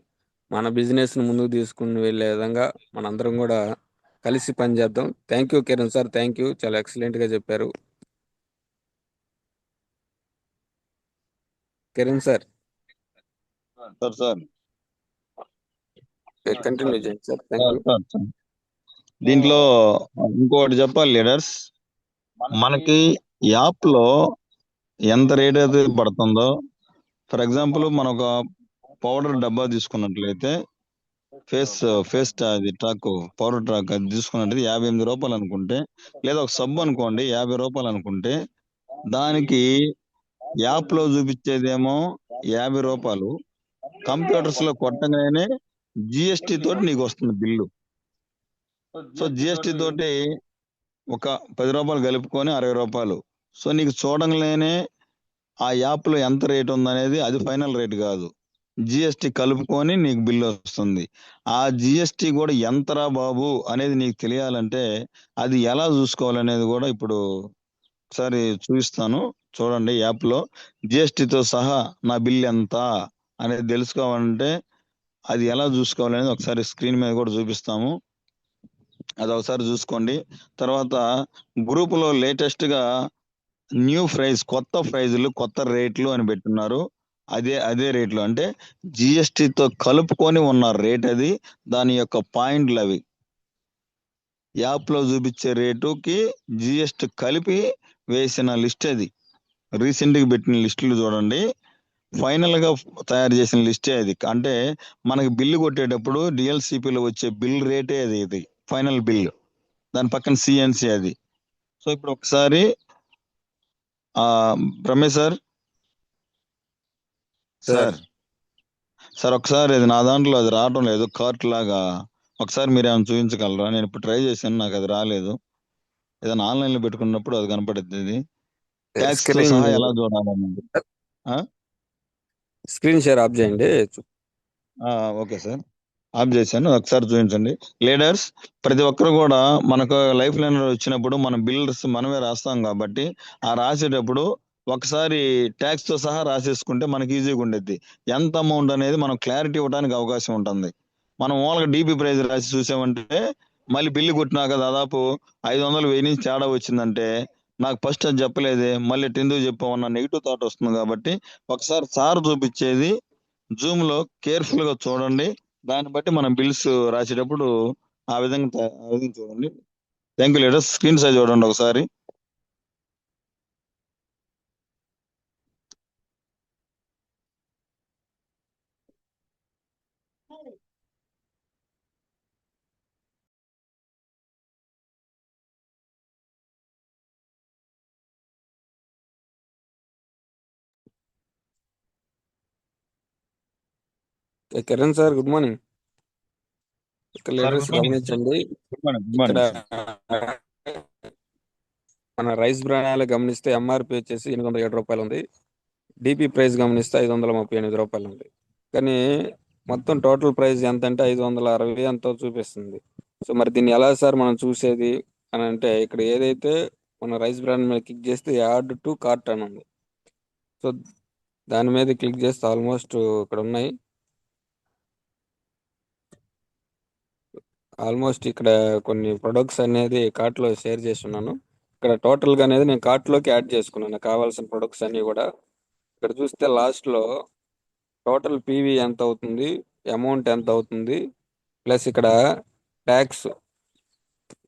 మన బిజినెస్ని ముందుకు తీసుకుని వెళ్ళే విధంగా మనందరం కూడా కలిసి పనిచేద్దాం. Thank you Kiran sir, thank you, చాలా ఎక్సలెంట్గా చెప్పారు Kiran sir. Sir sir continue చేయండి సార్. Thank you. సార్ దీంట్లో ఇంకోటి చెప్పాలి లీడర్స్, మనకి యాప్ లో ఎంత రేట్ అయితే పడుతుందో, ఫర్ ఎగ్జాంపుల్ మనం ఒక పౌడర్ డబ్బా తీసుకున్నట్లయితే ఫేస్ అది ట్రాక్, పౌడర్ ట్రాక్ అది తీసుకున్నట్లయితే 58 రూపాయలు అనుకుంటే, లేదా ఒక సబ్బు అనుకోండి 50 రూపాయలు అనుకుంటే, దానికి యాప్ లో చూపించేదేమో 50 రూపాయలు, కంప్యూటర్స్ లో కొట్టగానే జిఎస్టి తోటి నీకు వస్తుంది బిల్లు. సో జిఎస్టి తోటి ఒక 10 రూపాయలు కలుపుకొని 60 రూపాయలు. సో నీకు చూడంగానే ఆ యాప్ లో ఎంత రేట్ ఉందనేది అది ఫైనల్ రేట్ కాదు, జిఎస్టి కలుపుకొని నీకు బిల్లు వస్తుంది. ఆ జిఎస్టి కూడా ఎంతరా బాబు అనేది నీకు తెలియాలంటే అది ఎలా చూసుకోవాలనేది కూడా ఇప్పుడు ఒకసారి చూపిస్తాను. చూడండి యాప్లో జిఎస్టితో సహా నా బిల్ ఎంత అనేది తెలుసుకోవాలంటే అది ఎలా చూసుకోవాలనేది ఒకసారి స్క్రీన్ మీద కూడా చూపిస్తాము. అది ఒకసారి చూసుకోండి. తర్వాత గ్రూపులో లేటెస్ట్గా న్యూ ప్రైస్, కొత్త ప్రైజులు, కొత్త రేట్లు అని పెట్టున్నారు. అదే రేట్లు అంటే జిఎస్టితో కలుపుకొని ఉన్న రేట్ అది. దాని యొక్క పాయింట్లు అవి. యాప్లో చూపించే రేటుకి జిఎస్టి కలిపి వేసిన లిస్ట్ అది. రీసెంట్గా పెట్టిన లిస్టులు చూడండి. ఫైనల్గా తయారు చేసిన లిస్టే అది. అంటే మనకి బిల్లు కొట్టేటప్పుడు డిఎల్సిపిలో వచ్చే బిల్ రేటే అది. ఇది ఫైనల్ బిల్. దాని పక్కన సిఎన్సి అది. సో ఇప్పుడు ఒకసారి రమేష్ సార్ సార్ సార్ ఒకసారి అది నా దాంట్లో అది రావటం లేదు, కార్ట్ లాగా. ఒకసారి మీరు ఏమైనా చూపించగలరా? నేను ఇప్పుడు ట్రై చేశాను, నాకు అది రాలేదు. ఏదైనా ఆన్లైన్లో పెట్టుకున్నప్పుడు అది కనపడుద్ది. ఇది ట్యాక్స్ తో స్క్రీన్ సహా ఎలా చూడాలన్నది. స్క్రీన్ షేర్ ఆఫ్ చేయండి. ఓకే సార్, ఆఫ్ చేశాను. ఒకసారి చూపించండి. లీడర్స్ ప్రతి ఒక్కరు కూడా మనకు లైఫ్ లైన్ వచ్చినప్పుడు మన బిల్స్ మనమే రాస్తాం కాబట్టి ఆ రాసేటప్పుడు ఒకసారి ట్యాక్స్ తో సహా రాసేసుకుంటే మనకి ఈజీగా ఉండేది. ఎంత అమౌంట్ అనేది మనం క్లారిటీ ఇవ్వడానికి అవకాశం ఉంటుంది. మనం ఓన్గా డీపీ ప్రైస్ రాసి చూసామంటే మళ్ళీ బిల్లు కొట్టినాక దాదాపు 500 1000 నుంచి తేడా వచ్చిందంటే నాకు ఫస్ట్ అది చెప్పలేదే, మళ్ళీ ఎందుకు చెప్పామన్న నెగిటివ్ థాట్ వస్తుంది. కాబట్టి ఒకసారి సార్ చూపించేది జూమ్ లో కేర్ఫుల్ గా చూడండి. దాన్ని బట్టి మనం బిల్స్ రాసేటప్పుడు ఆ విధంగా చూడండి. Thank you leaders. Screen size చూడండి ఒకసారి. Kiran sir good morning. ఇక్కడ సార్ లీడర్స్ గుడ్ మార్నింగ్. గమనించండి. Good morning. గుడ్ ఇక్కడ మార్నింగ్ సార్. మన రైస్ బ్రాండ్ గమనిస్తే ఎంఆర్పి వచ్చేసి రూ. 807 ఉంది. డిపి ప్రైస్ గమనిస్తే రూ. 538 ఉంది. కానీ మొత్తం టోటల్ ప్రైస్ ఎంత అంటే 560 ఎంతో చూపిస్తుంది. సో మరి దీన్ని ఎలా సార్ మనం చూసేది అని అంటే ఇక్కడ ఏదైతే మన రైస్ బ్రాండ్ మీద క్లిక్ చేస్తే యాడ్ టు కార్ట్ అని ఉంది. సో దాని మీద క్లిక్ చేస్తే ఆల్మోస్ట్ ఇక్కడ ఉన్నాయి. ఆల్మోస్ట్ ఇక్కడ కొన్ని ప్రొడక్ట్స్ అనేది కార్ట్లో షేర్ చేస్తున్నాను. ఇక్కడ టోటల్గా అనేది నేను కార్ట్లోకి యాడ్ చేసుకున్నాను కావాల్సిన ప్రొడక్ట్స్ అన్నీ కూడా. ఇక్కడ చూస్తే లాస్ట్లో టోటల్ పీవీ ఎంత అవుతుంది, అమౌంట్ ఎంత అవుతుంది, ప్లస్ ఇక్కడ ట్యాక్స్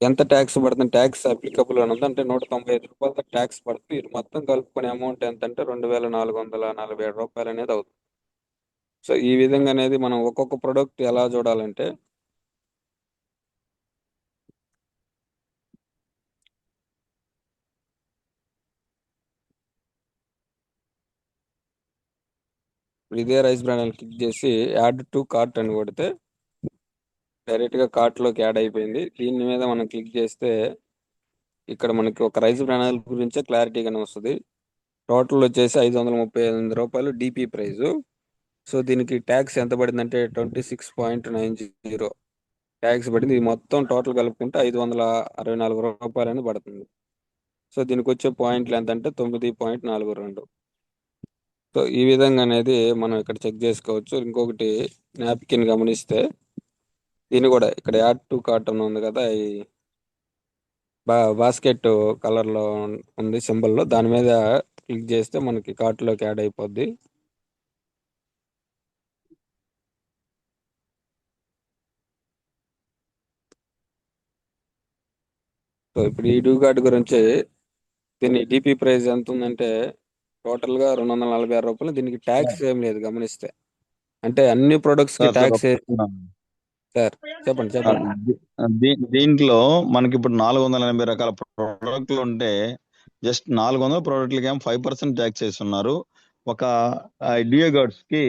ఎంత ట్యాక్స్ పడుతుంది, ట్యాక్స్ అప్లికబుల్ అని ఉంది. అంటే రూ. 195 ట్యాక్స్ పడుతుంది. ఇది మొత్తం కలుపుకునే అమౌంట్ ఎంత అంటే రూ. 2447 అనేది అవుతుంది. సో ఈ విధంగా అనేది మనం ఒక్కొక్క ప్రొడక్ట్ ఎలా చూడాలంటే ఇదే రైస్ బ్రాండ్ అని క్లిక్ చేసి యాడ్ టు కార్ట్ అని కొడితే డైరెక్ట్గా కార్ట్లోకి యాడ్ అయిపోయింది. దీని మీద మనం క్లిక్ చేస్తే ఇక్కడ మనకి ఒక రైస్ బ్రాండ్ గురించే క్లారిటీగానే వస్తుంది. టోటల్ వచ్చేసి రూ. 538 డిపి ప్రైజు. సో దీనికి ట్యాక్స్ ఎంత పడిందంటే 26.90 ట్యాక్స్ పడింది. ఇది మొత్తం టోటల్ కలుపుకుంటే రూ. 564 అని పడుతుంది. సో దీనికి వచ్చే పాయింట్లు ఎంత అంటే 9.42. సో ఈ విధంగా అనేది మనం ఇక్కడ చెక్ చేసుకోవచ్చు. ఇంకొకటి నాప్కిన్ గమనిస్తే దీన్ని కూడా ఇక్కడ యాడ్ టు కార్ట్ అని ఉంది కదా, ఈ బాస్కెట్ కలర్లో ఉంది సింబల్లో, దాని మీద క్లిక్ చేస్తే మనకి కార్ట్లోకి యాడ్ అయిపోద్ది. సో ఇప్పుడు ఈ డూ కార్డ్ గురించి దీని డిపి ప్రైస్ ఎంత ఉందంటే టోటల్గా రూ. 246. దీనికి ట్యాక్స్ ఏం లేదు గమనిస్తే. అంటే అన్ని ప్రొడక్ట్స్కి ట్యాక్స్ సార్ చెప్పండి చెప్పండి. దీంట్లో మనకి ఇప్పుడు 480 రకాల ప్రోడక్ట్లు ఉంటే జస్ట్ 400 ప్రోడక్ట్లకి ఏమో 5% ట్యాక్స్ వేస్తున్నారు. ఒక డియో గార్డ్స్ కి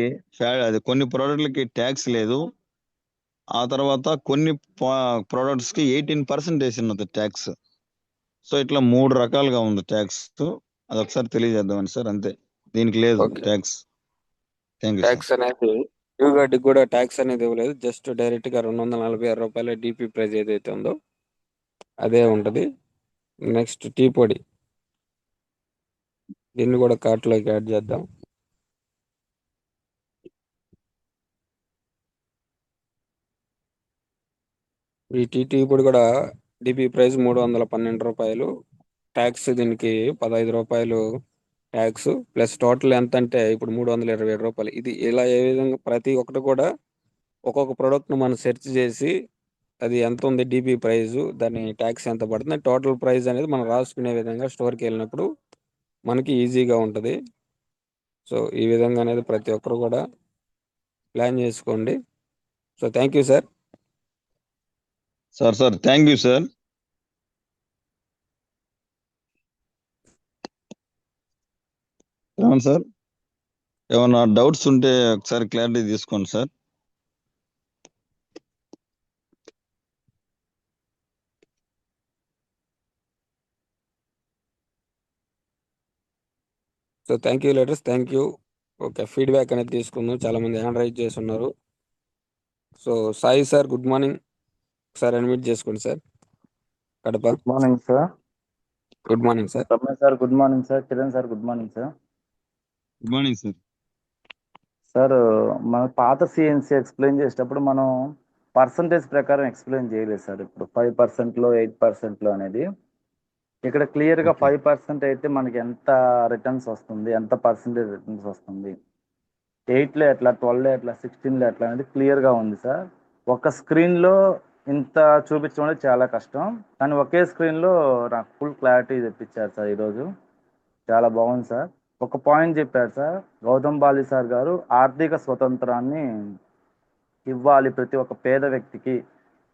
అది కొన్ని ప్రోడక్ట్లకి ట్యాక్స్ లేదు. ఆ తర్వాత కొన్ని ప్రోడక్ట్స్ కి 18% వేసినది ట్యాక్స్. సో ఇట్లా 3 రకాలుగా ఉంది ట్యాక్స్. అది ఒకసారి తెలియజేద్దామని సార్, అంతే. దీనికి లేదు okay tax. Thank you sir. Tax అనేది న్యూ గడ్డికి కూడా ట్యాక్స్ అనేది ఇవ్వలేదు. జస్ట్ డైరెక్ట్ గా 246 రూపాయల డిపి ప్రైస్ ఏదైతే ఉందో అదే ఉంటది. నెక్స్ట్ టీ పొడి, దీన్ని కూడా కార్ట్లోకి యాడ్ చేద్దాం. ఈ టీ పొడి కూడా డిపి ప్రైస్ 312 రూపాయలు. ట్యాక్స్ దీనికి 15 రూపాయలు ట్యాక్స్ ప్లస్ టోటల్ ఎంత అంటే ఇప్పుడు 327 రూపాయలు. ఇది ఇలా ఏ విధంగా ప్రతి ఒక్కటి కూడా ఒక్కొక్క ప్రోడక్ట్ ను మనం సెర్చ్ చేసి అది ఎంత ఉంది డిపి ప్రైస్, దాని ట్యాక్స్ ఎంత పడుతుంది, టోటల్ ప్రైస్ అనేది మనం రాసుకునే విధంగా స్టోర్కి వెళ్ళినప్పుడు మనకి ఈజీగా ఉంటుంది. సో ఈ విధంగా అనేది ప్రతి ఒక్కరు కూడా ప్లాన్ చేసుకోండి. So thank you sir. Sir thank you sir. ఏమన్నా సార్ ఏమన్నా డౌట్స్ ఉంటే ఒకసారి క్లారిటీ తీసుకోండి sir. So thank you leaders, thank you. Okay, feedback అనేది తీసుకుందాం. చాలా మంది హ్యాండ్ రైజ్ చేసి ఉన్నారు. So Sai sir good morning, sir unmute చేసుకోండి sir. Kadapa. Good morning sir. Good morning sir. Ramesh sir good morning sir. Kiran sir good morning sir. Good morning sir. Sir మన పాత CNC explain చేసేటప్పుడు మనం పర్సంటేజ్ ప్రకారం ఎక్స్ప్లెయిన్ చేయలేదు sir. ఇప్పుడు 5%లో 8%లో అనేది ఇక్కడ క్లియర్గా 5% అయితే మనకి ఎంత రిటర్న్స్ వస్తుంది, ఎంత పర్సంటేజ్ రిటర్న్స్ వస్తుంది, 8లో ఎట్లా, 12లో ఎట్లా, 16లో ఎట్లా అనేది క్లియర్గా ఉంది సార్. ఒక స్క్రీన్లో ఇంత చూపించడం అనేది చాలా కష్టం, కానీ ఒకే స్క్రీన్లో నాకు ఫుల్ క్లారిటీ తెప్పించారు సార్ ఈరోజు. చాలా బాగుంది సార్. ఒక పాయింట్ చెప్పారు సార్ గౌతమ్ బాలి సార్ గారు, ఆర్థిక స్వతంత్రాన్ని ఇవ్వాలి ప్రతి ఒక్క పేద వ్యక్తికి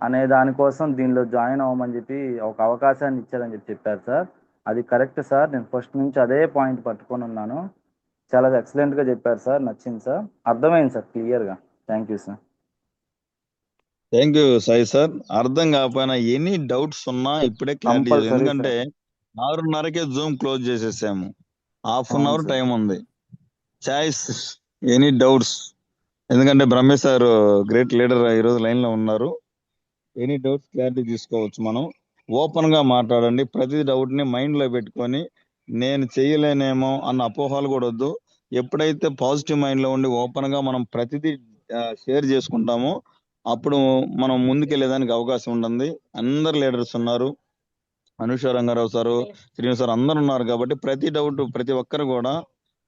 అనే దానికోసం దీనిలో జాయిన్ అవ్వమని చెప్పి ఒక అవకాశాన్ని ఇచ్చారని చెప్పారు సార్. అది కరెక్ట్ సార్. నేను ఫస్ట్ నుంచి అదే పాయింట్ పట్టుకొని ఉన్నాను. చాలా ఎక్సలెంట్గా చెప్పారు సార్, నచ్చింది సార్, అర్థమైంది సార్ క్లియర్గా. Thank you sir. Thank you Sai sir. అర్థం కాకపోయినా ఎనీ డౌట్స్ ఉన్నా ఇప్పుడే క్లారిటీ చేయండి. కంపల్సరీ ఎందుకంటే సార్. 6:30కే జూమ్ క్లోజ్ చేసేసాము. హాఫ్ అన్ అవును అవర్ సార్. టైం ఉంది. చాయిస్ ఎనీ డౌట్స్, ఎందుకంటే బ్రహ్మేశ్ సార్ గ్రేట్ లీడర్ ఈరోజు లైన్ లో ఉన్నారు. ఎనీ డౌట్స్ క్లారిటీ తీసుకోవచ్చు. మనం ఓపెన్ గా మాట్లాడండి. ప్రతి డౌట్ ని మైండ్ లో పెట్టుకొని నేను చేయలేనేమో అన్న అపోహలు కూడా వద్దు. ఎప్పుడైతే పాజిటివ్ మైండ్ లో ఉండి ఓపెన్ గా మనం ప్రతిదీ షేర్ చేసుకుంటామో అప్పుడు మనం ముందుకెళ్లేదానికి అవకాశం ఉంటుంది. అందరు లీడర్స్ ఉన్నారు, అనుష రంగారావు సారు, శ్రీనివాస్ సార్ అందరు ఉన్నారు కాబట్టి ప్రతి డౌట్ ప్రతి ఒక్కరు కూడా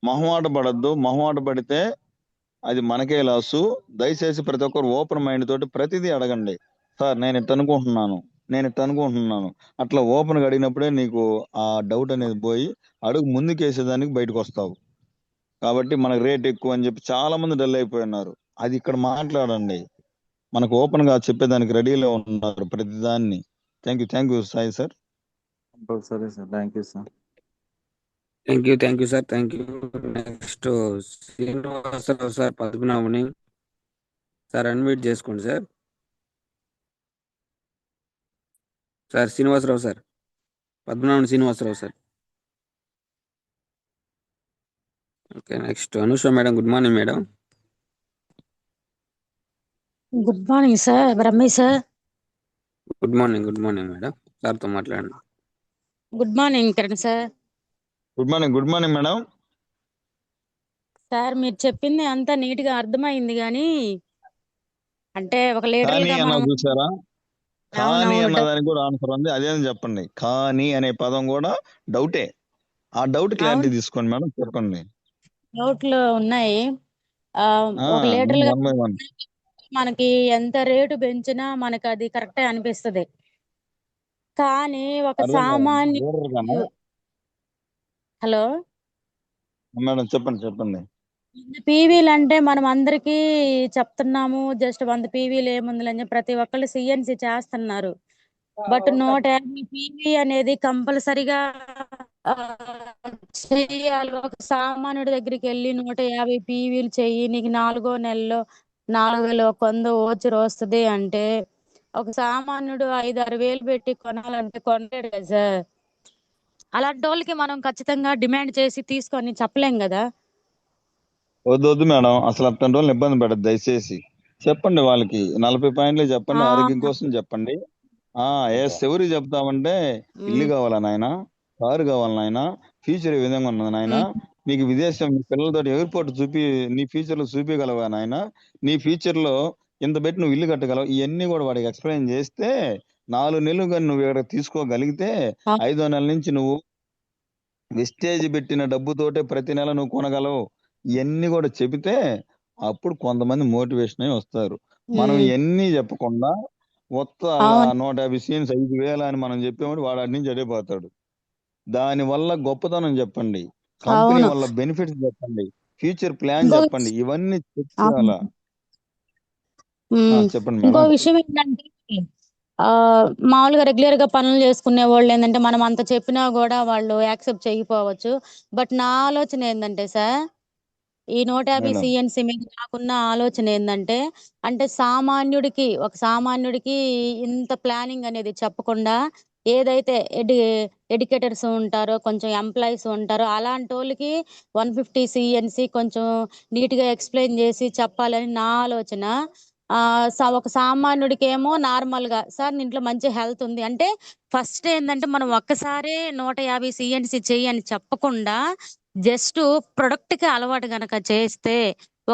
మొహమాట పడద్దు. మొహమాట పడితే అది మనకే లాసు. దయచేసి ప్రతి ఒక్కరు ఓపెన్ మైండ్ తోటి ప్రతిదీ అడగండి. సార్ నేను ఇట్ట అనుకుంటున్నాను, నేను ఇట్ట అనుకుంటున్నాను, అట్లా ఓపెన్ గా అడిగినప్పుడే నీకు ఆ డౌట్ అనేది పోయి అడుగు ముందుకేసేదానికి బయటకు వస్తావు. కాబట్టి మనకు రేట్ ఎక్కువ అని చెప్పి చాలా మంది డల్ అయిపోయి ఉన్నారు. అది ఇక్కడ మాట్లాడండి. మనకు ఓపెన్ గా చెప్పేదానికి రెడీలో ఉన్నారు ప్రతిదాన్ని. Thank you Sai sir. Compulsory sir. Thank you sir. Thank you sir, thank you. Next Srinivasarao sir, Padmanabhani sir unmute చేసుకోండి sir. Sir Srinivasarao sir, Padmanabhani Srinivasarao sir. Okay, next Anusha madam. Good morning madam. Good morning sir. Brahmesh sir. Good morning madam. సార్తో మాట్లాడండి. Good morning Kiran sir. Good morning madam. Sir మీరు చెప్పింది అంతా neat గా అర్థమైంది, కానీ అంటే ఒక లీడర్ కానీ గా అన్న మనం చూసారా, కానీ అన్నదానికి కూడా ఆన్సర్ ఉంది. అదేని చెప్పండి. కానీ అనే పదం కూడా డౌటే. ఆ డౌట్ క్లారిటీ తీసుకోండి మేడం, చెప్పండి. డౌట్లు ఉన్నాయి. ఒక లీడర్ గా 1 by 1. మనకి ఎంత రేటు పెంచినా మనకి అది కరెక్టే అనిపిస్తుంది. కానీ ఒక సామాన్య హలో మేడం చెప్పండి. పీవీలు అంటే మనం అందరికీ చెప్తున్నాము, జస్ట్ 100 పీవీలు ఏముందని ప్రతి ఒక్కళ్ళు సిఎన్సి చేస్తున్నారు. బట్ 150 పీవీ అనేది కంపల్సరిగా చెయ్యాలి. ఒక సామాన్యుడి దగ్గరికి వెళ్ళి 150 పీవీలు చెయ్యి, నీకు 4వ నెలలో 4,000 కొంద ఓచర్ వస్తుంది అంటే ఒక సామాన్యుడు 5-6 వేలు పెట్టి కొనాలంటే కొనలేడు కదా సార్. అలాంటి వాళ్ళకి మనం ఖచ్చితంగా డిమాండ్ చేసి తీసుకొని చెప్పలేం కదా. వద్దు వద్దు మేడం, అసలు అతని రోజులు ఇబ్బంది పెట్టదు దయచేసి. చెప్పండి వాళ్ళకి 40 పాయింట్లు చెప్పండి, ఆ, ఆరోగ్యం కోసం చెప్పండి. ఎవరికి చెప్తామంటే ఇల్లు ఉమ్, కావాలా నాయన, కారు కావాలా నాయన, ఫ్యూచర్ ఈ విధంగా ఉన్నది నాయన, ఉమ్, నీకు విదేశం మీ పిల్లలతో ఎయిర్పోర్ట్ నీ ఫ్యూచర్ లో చూపించగలవా నాయన, నీ ఫ్యూచర్ లో ఇంత పెట్టి నువ్వు ఇల్లు కట్టగలవు, ఇవన్నీ కూడా వాడికి ఎక్స్ప్లెయిన్ చేస్తే 4 నెలలు కానీ నువ్వు ఇక్కడ తీసుకోగలిగితే ఆ, 5వ నెల నుంచి నువ్వు వెస్టేజ్ పెట్టిన డబ్బుతోటే ప్రతి నెల నువ్వు కొనగలవు, ఇవన్నీ కూడా చెబితే అప్పుడు కొంతమంది మోటివేషన్ అయి వస్తారు. మనం ఉమ్, ఇవన్నీ చెప్పకుండా అలా అవును 150 సీన్స్ 5,000 అని మనం చెప్పామంటే వాడు అటు నుంచి అడిగిపోతాడు. దాని వల్ల గొప్పతనం చెప్పండి, కంపెనీ అవును. వల్ల బెనిఫిట్స్ చెప్పండి, ఫ్యూచర్ ప్లాన్ ఇంకో చెప్పండి, ఇవన్నీ చెప్తే అవును. అలా. ఉమ్, చెప్పండి ఇంకో మేడం. విషయం ఏంటంటే ఆ మామూలుగా రెగ్యులర్ గా పనులు చేసుకునే వాళ్ళు ఏంటంటే మనం అంత చెప్పినా కూడా వాళ్ళు యాక్సెప్ట్ చేయకపోవచ్చు. బట్ నా ఆలోచన ఏంటంటే సార్, ఈ 150 మేడం సిఎన్సి మీద నాకున్న ఆలోచన ఏంటంటే, అంటే ఒక సామాన్యుడికి ఇంత ప్లానింగ్ అనేది చెప్పకుండా, ఏదైతే ఎడ్యుకేటర్స్ ఉంటారో, కొంచెం ఎంప్లాయీస్ ఉంటారో, అలాంటి వాళ్ళకి 150 సిఎన్సి కొంచెం నీట్ గా ఎక్స్ప్లెయిన్ చేసి చెప్పాలని నా ఆలోచన. ఒక సామాన్యుడికేమో నార్మల్ గా సార్ ఇంట్లో మంచి హెల్త్ ఉంది అంటే, ఫస్ట్ ఏంటంటే మనం ఒక్కసారే 150 సిఎన్సి చెయ్యి అని చెప్పకుండా, జస్ట్ ప్రొడక్ట్ కి అలవాటు గనక చేస్తే,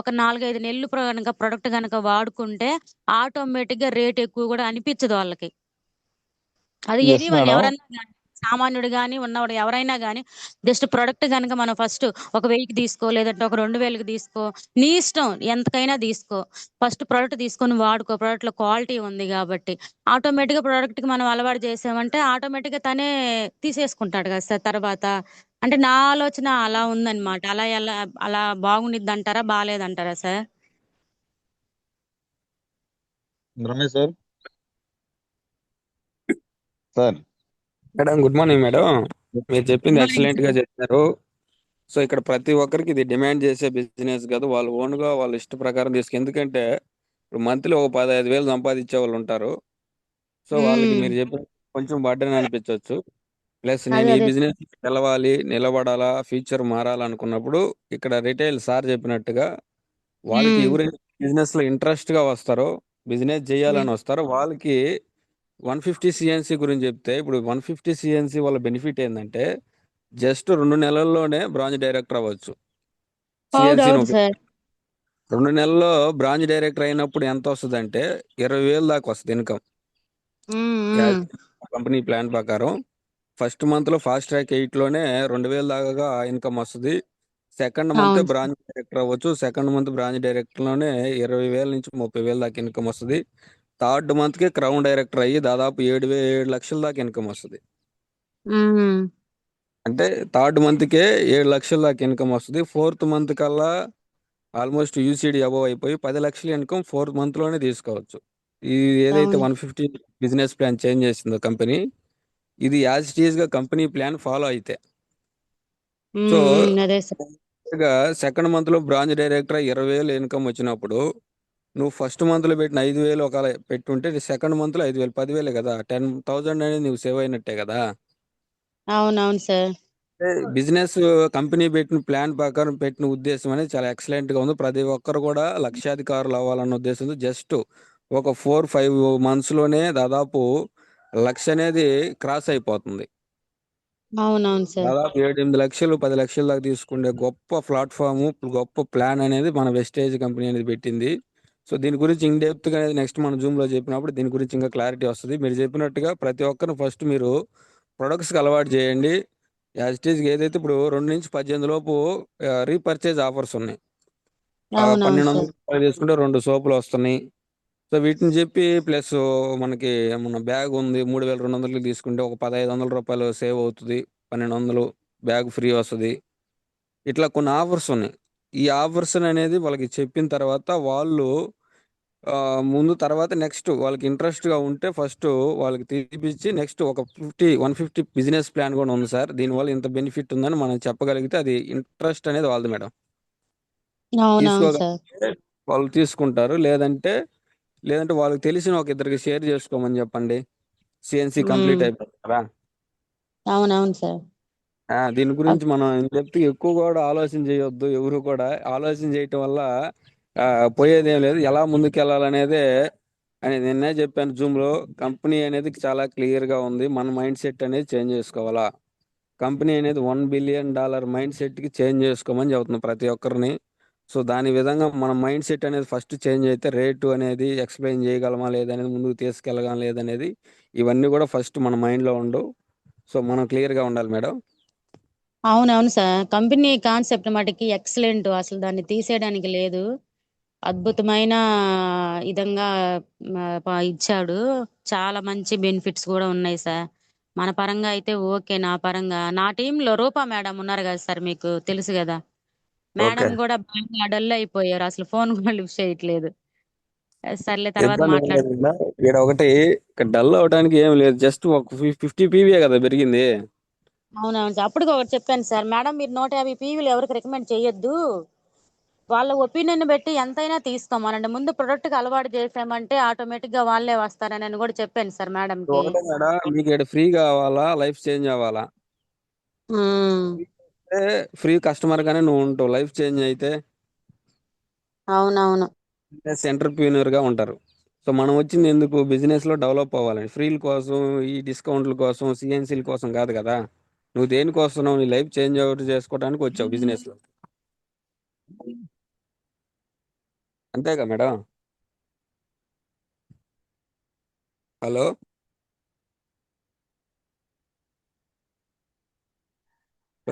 ఒక 4-5 నెలలు గనక ప్రొడక్ట్ గనక వాడుకుంటే, ఆటోమేటిక్ గా రేట్ ఎక్కువ కూడా అనిపించదు వాళ్ళకి. అది ఎస్ ఎనీవన్ మేడం. ఎవరన్నా గాని, సామాన్యుడు గాని, ఉన్నవాడు ఎవరైనా గాని, జస్ట్ ప్రొడక్ట్ గనక మనం ఫస్ట్ ఒక 1000కి తీసుకో, లేదంటే ఒక 2000కి తీసుకో, నీ ఇష్టం ఎంతకైనా తీసుకో. ఫస్ట్ ప్రొడక్ట్ తీసుకొని వాడుకో. ప్రొడక్ట్ లో క్వాలిటీ ఉంది కాబట్టి ఆటోమేటిక్ గా ప్రొడక్ట్ కి మనం అలవాటు చేసామంటే ఆటోమేటిక్ గా తనే తీసేసుకుంటాడు కదా సార్ తర్వాత. అంటే నా ఆలోచన అలా ఉందన్నమాట. అలా బాగుండిద్ది అంటారా, బాగాలేదంటారా sir? Ramesh sir. Sir madam good morning madam. మీరు చెప్పింది గుడ్ మార్నింగ్ ఎక్సలెంట్ గా సార్. చెప్పారు. సో ఇక్కడ ప్రతి ఒక్కరికి ఇది డిమాండ్ చేసే బిజినెస్ కాదు, వాళ్ళు ఓన్ గా వాళ్ళ ఇష్ట ప్రకారం ఎందుకంటే ఇప్పుడు మంత్లీ ఒక 15,000 సంపాదించే వాళ్ళు ఉంటారు. సో వాళ్ళకి ఉమ్, మీరు చెప్పిన కొంచెం బర్డెన్ అనిపించవచ్చు. ప్లస్ నేను అదే ఈ అదే సార్. బిజినెస్ గెలవాలి, నిలబడాలా, ఫ్యూచర్ మారాలనుకున్నప్పుడు ఇక్కడ రిటైల్ సార్ చెప్పినట్టుగా వాళ్ళకి ఉమ్, ఎవరైతే బిజినెస్ లో ఇంట్రెస్ట్ గా వస్తారో, బిజినెస్ ఉమ్, చేయాలని వస్తారో వాళ్ళకి 150 సిఎన్సి గురించి చెప్తే, ఇప్పుడు 150 సిఎన్సి వాళ్ళ బెనిఫిట్ ఏంటంటే జస్ట్ 2 నెలల్లోనే బ్రాంచ్ డైరెక్టర్ అవ్వచ్చు. సిఎన్సిని అవునవును సార్. 2 నెలల్లో బ్రాంచ్ డైరెక్టర్ అయినప్పుడు ఎంత వస్తుంది అంటే 20,000 దాకా వస్తుంది ఇన్కమ్. ఉమ్, ఉమ్, కంపెనీ ప్లాన్ ప్రకారం ఫస్ట్ మంత్ లో ఫాస్ట్ ట్రాక్ 8లోనే 2,000 దాకా ఇన్కమ్ వస్తుంది. సెకండ్ మంత్ అవును సార్. బ్రాంచ్ డైరెక్టర్ అవ్వచ్చు. సెకండ్ మంత్ బ్రాంచ్ డైరెక్టర్ లోనే 20,000 నుంచి 30,000 దాకా ఇన్కమ్ వస్తుంది. థర్డ్ మంత్ కి క్రౌన్ డైరెక్టర్ అయ్యి దాదాపు 7 లక్షల దాకా ఇన్కమ్ వస్తుంది. ఉమ్, అంటే థర్డ్ మంత్ కే 7 లక్షల దాకా ఇన్కమ్ వస్తుంది. ఫోర్త్ మంత్ కల్లా ఆల్మోస్ట్ యూసీడీ అబవ్ అయిపోయి 10 లక్షల ఇన్కమ్ 4th మంత్ లోనే తీసుకోవచ్చు. ఇది ఏదైతే అవును. 150 బిజినెస్ ప్లాన్ చేంజ్ చేసిందో కంపెనీ, ఇది యాజ్ ఇట్ ఈస్ గా కంపెనీ ప్లాన్ ఫాలో అయితే. సో అదే సార్. సెకండ్ మంత్ లో బ్రాంచ్ డైరెక్టర్ 20,000 ఇన్కమ్ వచ్చినప్పుడు నువ్వు ఫస్ట్ మంత్ లో పెట్టిన 5,000 ఒకవేళ పెట్టుంటే సెకండ్ మంత్ లో 5,000 10,000 కదా, 10,000 అనేది నువ్వు సేవ్ అయినట్టే కదా. అవునవును సార్. బిజినెస్ కంపెనీ పెట్టిన ప్లాన్ ప్రకారం పెట్టిన ఉద్దేశం అనేది చాలా ఎక్సలెంట్ గా ఉంది. ప్రతి ఒక్కరు కూడా లక్షాధికారులు అవ్వాలన్న ఉద్దేశంతో జస్ట్ ఒక 4-5 months లోనే దాదాపు 1,00,000 అనేది క్రాస్ అయిపోతుంది. అవునవును సార్. దాదాపు 7-8 లక్షలు 10 లక్షల దాకా తీసుకునే గొప్ప ప్లాట్ఫామ్, గొప్ప ప్లాన్ అనేది మన వెస్టేజ్ కంపెనీ అనేది పెట్టింది. సో దీని గురించి ఇన్ డెప్త్ గా అనేది నెక్స్ట్ మన జూమ్ లో చెప్పినప్పుడు దీని గురించి ఇంకా క్లారిటీ వస్తుంది. మీరు చెప్పినట్టుగా ప్రతి ఒక్కరు ఫస్ట్ మీరు ప్రొడక్ట్స్కి అలవాటు చేయండి. యాజ్ ఇట్ ఈస్ ఏదైతే ఇప్పుడు 2-18 లోపు రీపర్చేజ్ ఆఫర్స్ ఉన్నాయి. అవునవును 1,200 సార్. రూపాయలు తీసుకుంటే 2 సోపులు వస్తున్నాయి. సో వీటిని చెప్పి ప్లస్ మనకి మన బ్యాగ్ ఉంది 3,200 తీసుకుంటే ఒక 1,500 రూపాయలు సేవ్ అవుతుంది. 1,200 బ్యాగ్ ఫ్రీ వస్తుంది. ఇట్లా కొన్ని ఆఫర్స్ ఉన్నాయి. ఈ ఆఫర్స్ అనేది వాళ్ళకి చెప్పిన తర్వాత వాళ్ళు ముందు తర్వాత నెక్స్ట్ వాళ్ళకి ఇంట్రెస్ట్ గా ఉంటే ఫస్ట్ వాళ్ళకి తీపిచ్చి నెక్స్ట్ ఒక 150 బిజినెస్ ప్లాన్ కూడా ఉంది సార్, దీనివల్ల ఇంత బెనిఫిట్ ఉందని మనం చెప్పగలిగితే అది ఇంట్రెస్ట్ అనేది వాళ్ళది మేడం. అవునవును సార్. తీసుకోగలిగితే వాళ్ళు తీసుకుంటారు. లేదంటే వాళ్ళకి తెలిసిన ఒక ఇద్దరికి షేర్ చేసుకోమని చెప్పండి. సిఎన్సి కంప్లీట్ ఉమ్, అయిపోతుంది కదా. అవునవును సార్. దీని గురించి మనం చెప్తే ఎక్కువ కూడా ఆలోచన చేయొద్దు. ఎవరు కూడా ఆలోచన చేయటం వల్ల పోయేదేం లేదు. ఎలా ముందుకు వెళ్ళాలనేదే అని నిన్నే చెప్పాను జూమ్ లో. కంపెనీ అనేది చాలా క్లియర్ గా ఉంది. మన మైండ్ సెట్ అనేది చేంజ్ చేసుకోవాలా. కంపెనీ అనేది $1 బిలియన్ మైండ్ సెట్ కి చేంజ్ చేసుకోమని చెబుతున్నాం ప్రతి ఒక్కరిని. సో దాని విధంగా మన మైండ్ సెట్ అనేది ఫస్ట్ చేంజ్ అయితే రేటు అనేది ఎక్స్ప్లెయిన్ చేయగలమా లేదనేది, ముందుకు తీసుకెళ్ళగలమా లేదనేది, ఇవన్నీ కూడా ఫస్ట్ మన మైండ్ లో ఉండవు. సో మనం క్లియర్ గా ఉండాలి మేడం. అవునవును సార్, కంపెనీ కాన్సెప్ట్ మటుకి ఎక్సలెంట్, అసలు దాన్ని తీసేయడానికి లేదు. అద్భుతమైన విధంగా ఇచ్చాడు. చాలా మంచి బెనిఫిట్స్ కూడా ఉన్నాయి సార్. మన పరంగా అయితే ఓకే. నా పరంగా నా టీంలో రూపా మేడం ఉన్నారు కదా సార్, మీకు తెలుసు కదా. మేడం ఓకే, కూడా బాగా డల్ అయిపోయారు, అసలు ఫోన్ కూడా లిఫ్ట్ చేయట్లేదు. సర్లే తర్వాత ఇబ్బంది ఏం మాట్లాడు. లేదు కదా. ఇక్కడ ఒకటి డల్ అవడానికి ఏం లేదు, జస్ట్ ఒక 50 పీవీ కదా పెరిగింది. అవునవును సార్, అప్పటికి ఒకటి చెప్పాను సార్, మేడం మీరు 150 పీవీలు ఎవరికి రికమెండ్ చేయొద్దు, వాళ్ళ ఒపీనియన్ బట్టి ఎంతైనా తీసుకోమనండి, ముందు ప్రొడక్ట్ కి అలవాటు చేసామంటే ఆటోమేటిక్ గా వాళ్ళే వస్తారని అని కూడా చెప్పాను సార్ మేడం కి. ఒకటే మేడం, మీకు ఇక్కడ ఫ్రీ కావాలా లైఫ్ చేంజ్ అవ్వాలా? ఫ్రీ కస్టమర్ గానే నువ్వు ఉంటావు. లైఫ్ చేంజ్ అయితే అవునవును. ఎంటర్ప్రీనర్ గా ఉంటారు. సో మనం వచ్చింది ఎందుకు? బిజినెస్ లో డెవలప్ అవ్వాలని. ఫ్రీల కోసం, ఈ డిస్కౌంట్ల కోసం, సిఎన్సీల కోసం కాదు కదా. నువ్వు దేనికోసం? నీ లైఫ్ చేంజ్ అవుట్ చేసుకోవడానికి వచ్చావు బిజినెస్ లో, అంతేగా madam? Hello,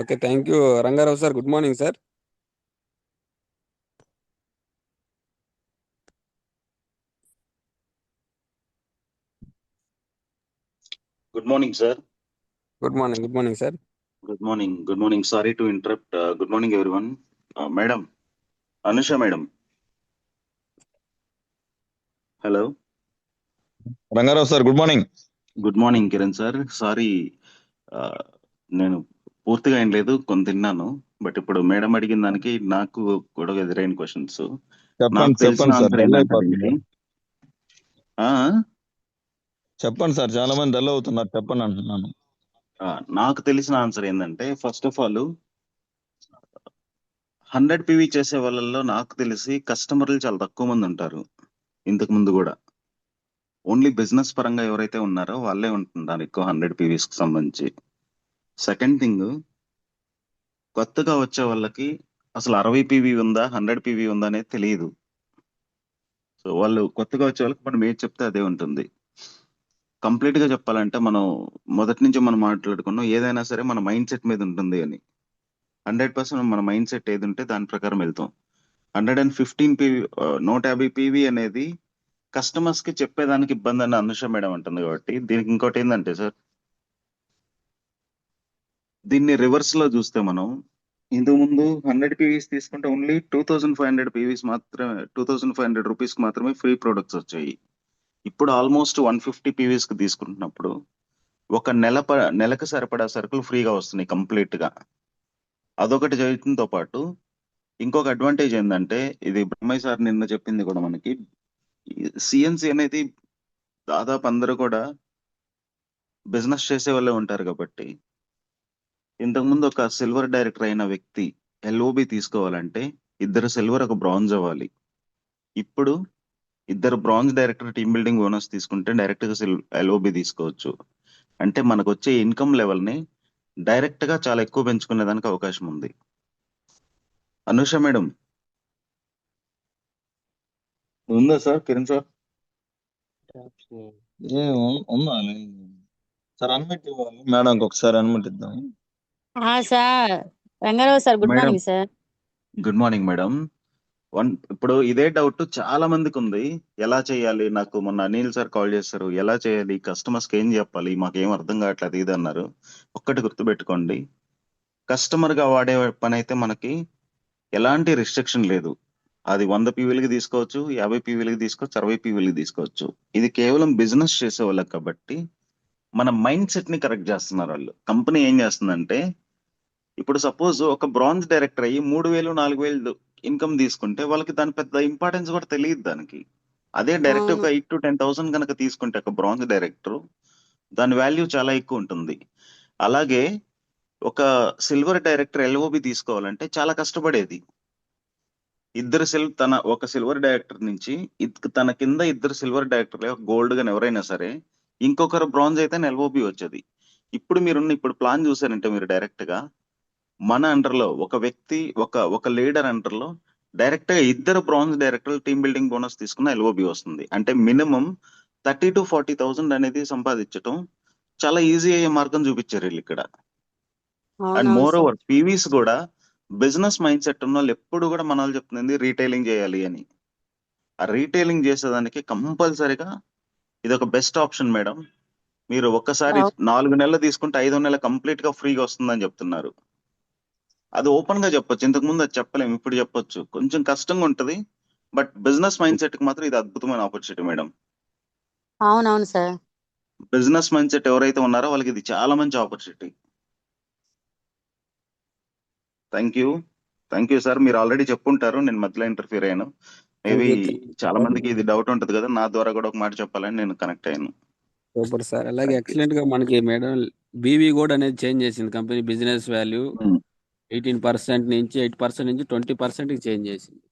okay, thank you Rangarao sir. Good morning sir. Good morning, sir. Good morning, good morning sir. Good morning. Good morning. Sorry to interrupt. Good morning, everyone. Madam, Anusha, madam. Hello. Rangarao sir, good morning. Good morning Kiran sir. Sorry, నేను పూర్తిగా ఏం లేదు, కొంత తిన్నాను. But ఇప్పుడు madam అడిగిన దానికి నాకు కూడా ఎదురైన క్వశ్చన్స్. నాకు తెలిసిన చెప్పండి సార్, ఆన్సర్ డల్ ఏంటంటే అయిపోతుంది. దీనికి చెప్పండి సార్, చాలా మంది డల్ అవుతున్నారు, చెప్పండి అంటున్నాను. నాకు తెలిసిన ఆన్సర్ ఏంటంటే, ఫస్ట్ ఆఫ్ ఆల్ 100 PV చేసే వాళ్ళల్లో నాకు తెలిసి కస్టమర్లు చాలా తక్కువ మంది ఉంటారు. ఇంతకు ముందు కూడా ఓన్లీ బిజినెస్ పరంగా ఎవరైతే ఉన్నారో వాళ్ళే ఉంటున్నారు ఎక్కువ 100 PVs కి సంబంధించి. సెకండ్ థింగ్, కొత్తగా వచ్చే వాళ్ళకి అసలు 60 PV ఉందా 100 PV ఉందా అనేది తెలియదు. సో వాళ్ళు కొత్తగా వచ్చే వాళ్ళకి మనం ఏది చెప్తే అదే ఉంటుంది. కంప్లీట్ గా చెప్పాలంటే మనం మొదటి నుంచి మనం మాట్లాడుకున్నాం, ఏదైనా సరే మన మైండ్ సెట్ మీద ఉంటుంది అని. 100% మన మైండ్ సెట్ ఏది ఉంటే దాని ప్రకారం వెళ్తాం. 115 PV 150 PV అనేది కస్టమర్స్ కి చెప్పేదానికి ఇబ్బంది అని అనుష మేడం అంటుంది. కాబట్టి దీనికి ఇంకోటి ఏంటంటే సార్, దీన్ని రివర్స్ లో చూస్తే మనం ఇంతకు ముందు 100 PVs తీసుకుంటే ఓన్లీ 2500 PVs మాత్రమే, 2500 రూపీస్ కి మాత్రమే ఫ్రీ ప్రొడక్ట్స్ వచ్చాయి. ఇప్పుడు ఆల్మోస్ట్ 150 PVs కి తీసుకుంటున్నప్పుడు ఒక నెలకు సరిపడా సరుకులు ఫ్రీగా వస్తున్నాయి కంప్లీట్ గా. అదొకటి జరుగుతుందో పాటు ఇంకొక అడ్వాంటేజ్ ఏంటంటే, ఇది బ్రహ్మయ్య సార్ నిన్న చెప్పింది కూడా, మనకి సిఎన్సి అనేది దాదాపు అందరూ కూడా బిజినెస్ చేసే వాళ్ళే ఉంటారు. కాబట్టి ఇంతకుముందు ఒక సిల్వర్ డైరెక్టర్ అయిన వ్యక్తి ఎల్ఓబి తీసుకోవాలంటే 2 సిల్వర్ 1 బ్రాంజ్ అవ్వాలి. ఇప్పుడు 2 bronze director team building bonus తీసుకుంటే డైరెక్ట్ గా ఎల్ఓబి తీసుకోవచ్చు. అంటే మనకు వచ్చే ఇన్కమ్ లెవెల్ ని డైరెక్ట్ గా చాలా ఎక్కువ పెంచుకునే దానికి అవకాశం ఉంది. అనుష మేడం ఉందా సార్? కిరణ్ సార్ ఉందా సార్? అనుమతి ఇవ్వాలి మేడం, ఒకసారి అనుమతి ఇద్దాం. Sir Rangarao sir, good madam, morning sir. Good morning madam. ఇప్పుడు ఇదే డౌట్ చాలా మందికి ఉంది, ఎలా చేయాలి? నాకు మొన్న అనిల్ సార్ కాల్ చేశారు, ఎలా చేయాలి, కస్టమర్స్ కి ఏం చెప్పాలి, మాకేం అర్థం కావట్లేదు ఇది అన్నారు. ఒక్కటి గుర్తుపెట్టుకోండి, కస్టమర్ గా వాడే పని అయితే మనకి ఎలాంటి రిస్ట్రిక్షన్ లేదు. అది 100 PVలకి తీసుకోవచ్చు, 50 PVలకి తీసుకోవచ్చు, 60 PVలకి తీసుకోవచ్చు. ఇది కేవలం బిజినెస్ చేసే వాళ్ళకి. కాబట్టి మన మైండ్ సెట్ ని కరెక్ట్ చేస్తున్నారు వాళ్ళు. కంపెనీ ఏం చేస్తుందంటే, ఇప్పుడు సపోజ్ ఒక బ్రాంజ్ డైరెక్టర్ అయ్యి 3000 4000 ఇన్కమ్ తీసుకుంటే వాళ్ళకి దాని పెద్ద ఇంపార్టెన్స్ కూడా తెలియదు దానికి. అదే డైరెక్ట్ ఒక 8 to 10,000 కనుక తీసుకుంటే ఒక బ్రాంజ్ డైరెక్టర్, దాని వాల్యూ చాలా ఎక్కువ ఉంటుంది. అలాగే ఒక సిల్వర్ డైరెక్టర్ ఎల్ఓబి తీసుకోవాలంటే చాలా కష్టపడేది. ఒక సిల్వర్ డైరెక్టర్ నుంచి తన కింద ఇద్దరు సిల్వర్ డైరెక్టర్లు గోల్డ్ గాని ఎవరైనా సరే ఇంకొకరు బ్రాంజ్ అయితే ఎల్ఓబి వచ్చేది. ఇప్పుడు ప్లాన్ చూసారంటే మీరు డైరెక్ట్ గా మన అండర్ లో ఒక వ్యక్తి ఒక లీడర్ అండర్ లో డైరెక్ట్ గా ఇద్దరు బ్రాంజ్ డైరెక్టర్లు టీమ్ బిల్డింగ్ బోనస్ తీసుకున్న ఎల్ఓబి వస్తుంది. అంటే మినిమం 30,000 to 40,000 అనేది సంపాదించడం చాలా ఈజీ అయ్యే మార్గం చూపించారు వీళ్ళు ఇక్కడ. అండ్ అవునవును మోర్ సార్. ఓవర్ పీవీస్ కూడా బిజినెస్ మైండ్ సెట్ ఉన్న వాళ్ళు ఎప్పుడు కూడా మన వాళ్ళు చెప్తుంది రీటైలింగ్ చేయాలి అని. ఆ రీటైలింగ్ చేసేదానికి కంపల్సరీగా ఇది ఒక బెస్ట్ ఆప్షన్ మేడం. మీరు ఒక్కసారి అవు- 4 నెలలు తీసుకుంటే 5వ నెల కంప్లీట్ గా ఫ్రీగా వస్తుందని చెప్తున్నారు. అది ఓపెన్ గా చెప్పొచ్చు, ఇంతకు ముందు అది చెప్పలేము, ఇప్పుడు చెప్పొచ్చు. కొంచెం కష్టంగా ఉంటది, బట్ బిజినెస్ మైండ్ సెట్ కి మాత్రం ఇది అద్భుతమైన ఆపర్చునిటీ మేడం. అవునవును సార్. బిజినెస్ మైండ్ సెట్ ఎవరైతే ఉన్నారో వాళ్ళకి ఇది చాలా మంచి ఆపర్చునిటీ. Thank you sir. మీరు ఆల్రెడీ చెప్పుంటారు, నేను మధ్యలో ఇంటర్ఫియర్ అయ్యాను. థ్యాంక్ మేబీ యూ చాలా మందికి ఇది డౌట్ ఉంటది కదా, నా ద్వారా కూడా ఒక మాట చెప్పాలని నేను కనెక్ట్ అయ్యాను. Super sir. అలాగే థ్యాంక్ యూ. ఎక్సలెంట్ గా మనకి మేడం బీవీ కూడా అనేది చేంజ్ చేసింది కంపెనీ బిజినెస్ వాల్యూ 18% నుంచి 8% నుంచి 20% కి చేంజ్ చేసింది.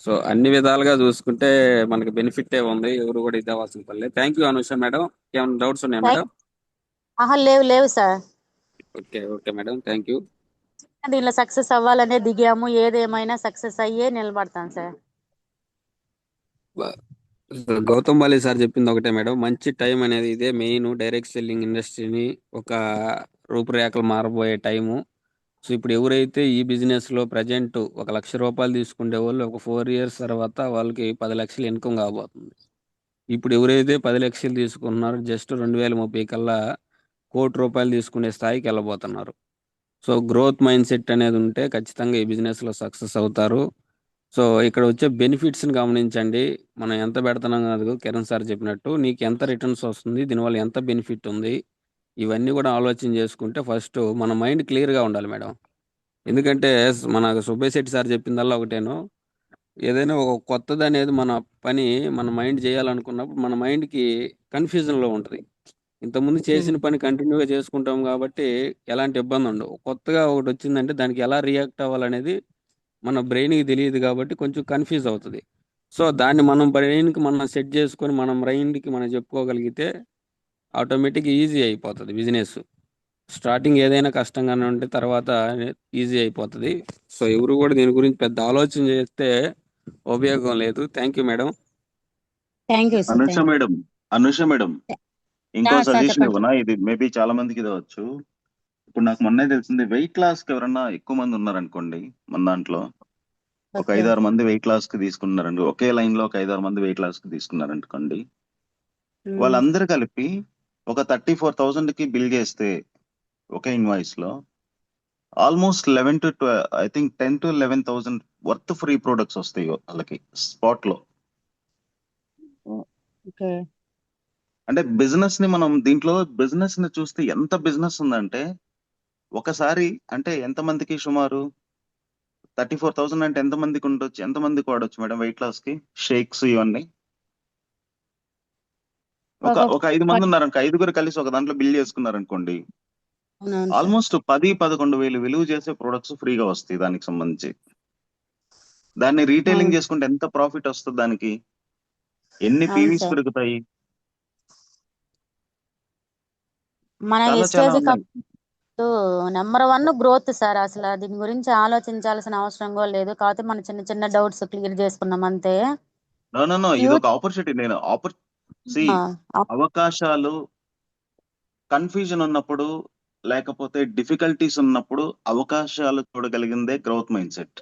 సో అన్ని విధాలుగా చూసుకుంటే మనకి బెనిఫిట్ ఉంది, ఎవరు కూడా ఇది అవ్వాల్సిన పని. Thank you Anusha madam. ఏమైనా డౌట్స్ ఉన్నాయా మేడం? ఆహా, లేవు లేవు sir. Okay madam, thank you. దీనిలో సక్సెస్ అవ్వాలనే దిగాము, ఏదేమైనా సక్సెస్ అయ్యే నిలబడతాం సార్. గౌతమ్ బాలి సార్ చెప్పింది ఒకటే మేడం, మంచి టైం అనేది ఇదే మెయిన్. డైరెక్ట్ సెల్లింగ్ ఇండస్ట్రీని ఒక రూపురేఖలు మారబోయే టైము. సో ఇప్పుడు ఎవరైతే ఈ బిజినెస్ లో ప్రజెంట్ 1,00,000 రూపాయలు తీసుకునే వాళ్ళు ఒక 4 years తర్వాత వాళ్ళకి 10 లక్షలు ఇన్కమ్ కాబోతుంది. ఇప్పుడు ఎవరైతే 10 లక్షలు తీసుకుంటున్నారో జస్ట్ 2030 కల్లా 1,00,00,000 రూపాయలు తీసుకునే స్థాయికి వెళ్ళబోతున్నారు. సో గ్రోత్ మైండ్ సెట్ అనేది ఉంటే ఖచ్చితంగా ఈ బిజినెస్ లో సక్సెస్ అవుతారు. సో ఇక్కడ వచ్చే బెనిఫిట్స్ని గమనించండి. మనం ఎంత పెడుతున్నాం కాదు, కిరణ్ సార్ చెప్పినట్టు నీకు ఎంత రిటర్న్స్ వస్తుంది, దీనివల్ల ఎంత బెనిఫిట్ ఉంది, ఇవన్నీ కూడా ఆలోచన చేసుకుంటే ఫస్ట్ మన మైండ్ క్లియర్గా ఉండాలి మేడం. ఎందుకంటే మన సుబ్బయ్య శెట్టి సార్ చెప్పిందల్లా ఒకటేను, ఏదైనా ఒక కొత్తది అనేది మన మైండ్ చేయాలనుకున్నప్పుడు మన మైండ్కి కన్ఫ్యూజన్లో ఉంటుంది. ఇంతకుముందు చేసిన పని కంటిన్యూగా చేసుకుంటాం కాబట్టి ఎలాంటి ఇబ్బంది ఉండవు. కొత్తగా ఒకటి వచ్చిందంటే దానికి ఎలా రియాక్ట్ అవ్వాలనేది మన బ్రెయిన్కి తెలియదు కాబట్టి కొంచెం కన్ఫ్యూజ్ అవుతుంది. సో దాన్ని మనం బ్రెయిన్కి మనం సెట్ చేసుకొని మనం మైండ్కి మనం చెప్పుకోగలిగితే ఆటోమేటిక్ ఈజీ అయిపోతుంది బిజినెస్. స్టార్టింగ్ ఏదైనా కష్టంగానే ఉంటే తర్వాత ఈజీ అయిపోతుంది. సో ఎవరు కూడా దీని గురించి పెద్ద ఆలోచన చేస్తే ఉపయోగం లేదు. Thank you madam. Thank you sir. Anusha madam ఇంకో సార్ సజెషన్ చెప్పండి. ఇవ్వనా? ఇది మేబీ చాలా మందికి ఇది అవచ్చు. ఇప్పుడు నాకు మొన్నే తెలిసింది, వెయిట్ లాస్ కి ఎవరన్నా ఎక్కువ మంది ఉన్నారనుకోండి మన దాంట్లో, ఒక ఓకే. 5-6 మంది వెయిట్ లాస్ కి తీసుకున్నారండి, ఒకే లైన్ లో ఒక 5-6 మంది వెయిట్ లాస్ కి తీసుకున్నారనుకోండి, వాళ్ళందరూ కలిపి ఒక 34,000 కి బిల్ చేస్తే ఒకే ఇన్వాయిస్ లో almost 10 to 11,000 worth free products వస్తాయి వాళ్ళకి స్పాట్ లో. ఓకే. అంటే బిజినెస్ ని మనం దీంట్లో బిజినెస్ ని చూస్తే ఎంత బిజినెస్ ఉందంటే, ఒకసారి అంటే ఎంత మందికి సుమారు 34,000 అంటే ఎంత మందికి ఉండొచ్చు, ఎంత మందికి వాడొచ్చు మేడం వెయిట్ లాస్ కి షేక్స్ ఇవన్నీ? ఒక 5 మంది ఉన్నారనుకో, 5గురు కలిసి ఒక దాంట్లో బిల్ చేసుకున్నారు అనుకోండి, అవునవును సార్. ఆల్మోస్ట్ 10-11 వేలు విలువ చేసే ప్రొడక్ట్స్ ఫ్రీగా వస్తాయి దానికి సంబంధించి. దాన్ని రీటైలింగ్ చేసుకుంటే ఎంత ప్రాఫిట్ వస్తుంది దానికి, ఎన్ని అవును పీవీస్ సార్. పెరుగుతాయి, మన చాలా చాలా ఎస్కేజీ ఉన్నాయి. Number 1 growth sir. అసలు దీని గురించి ఆలోచించాల్సిన అవసరం కూడా లేదు. కాకపోతే మన చిన్న చిన్న డౌట్స్ క్లియర్ చేసుకున్నాం అంతే. నో ఇది ఒక ఆపర్చునిటీ. అవకాశాలు కన్ఫ్యూజన్ ఉన్నప్పుడు లేకపోతే డిఫికల్టీస్ ఉన్నప్పుడు అవకాశాలు చూడగలిగిందే గ్రోత్ మైండ్ సెట్.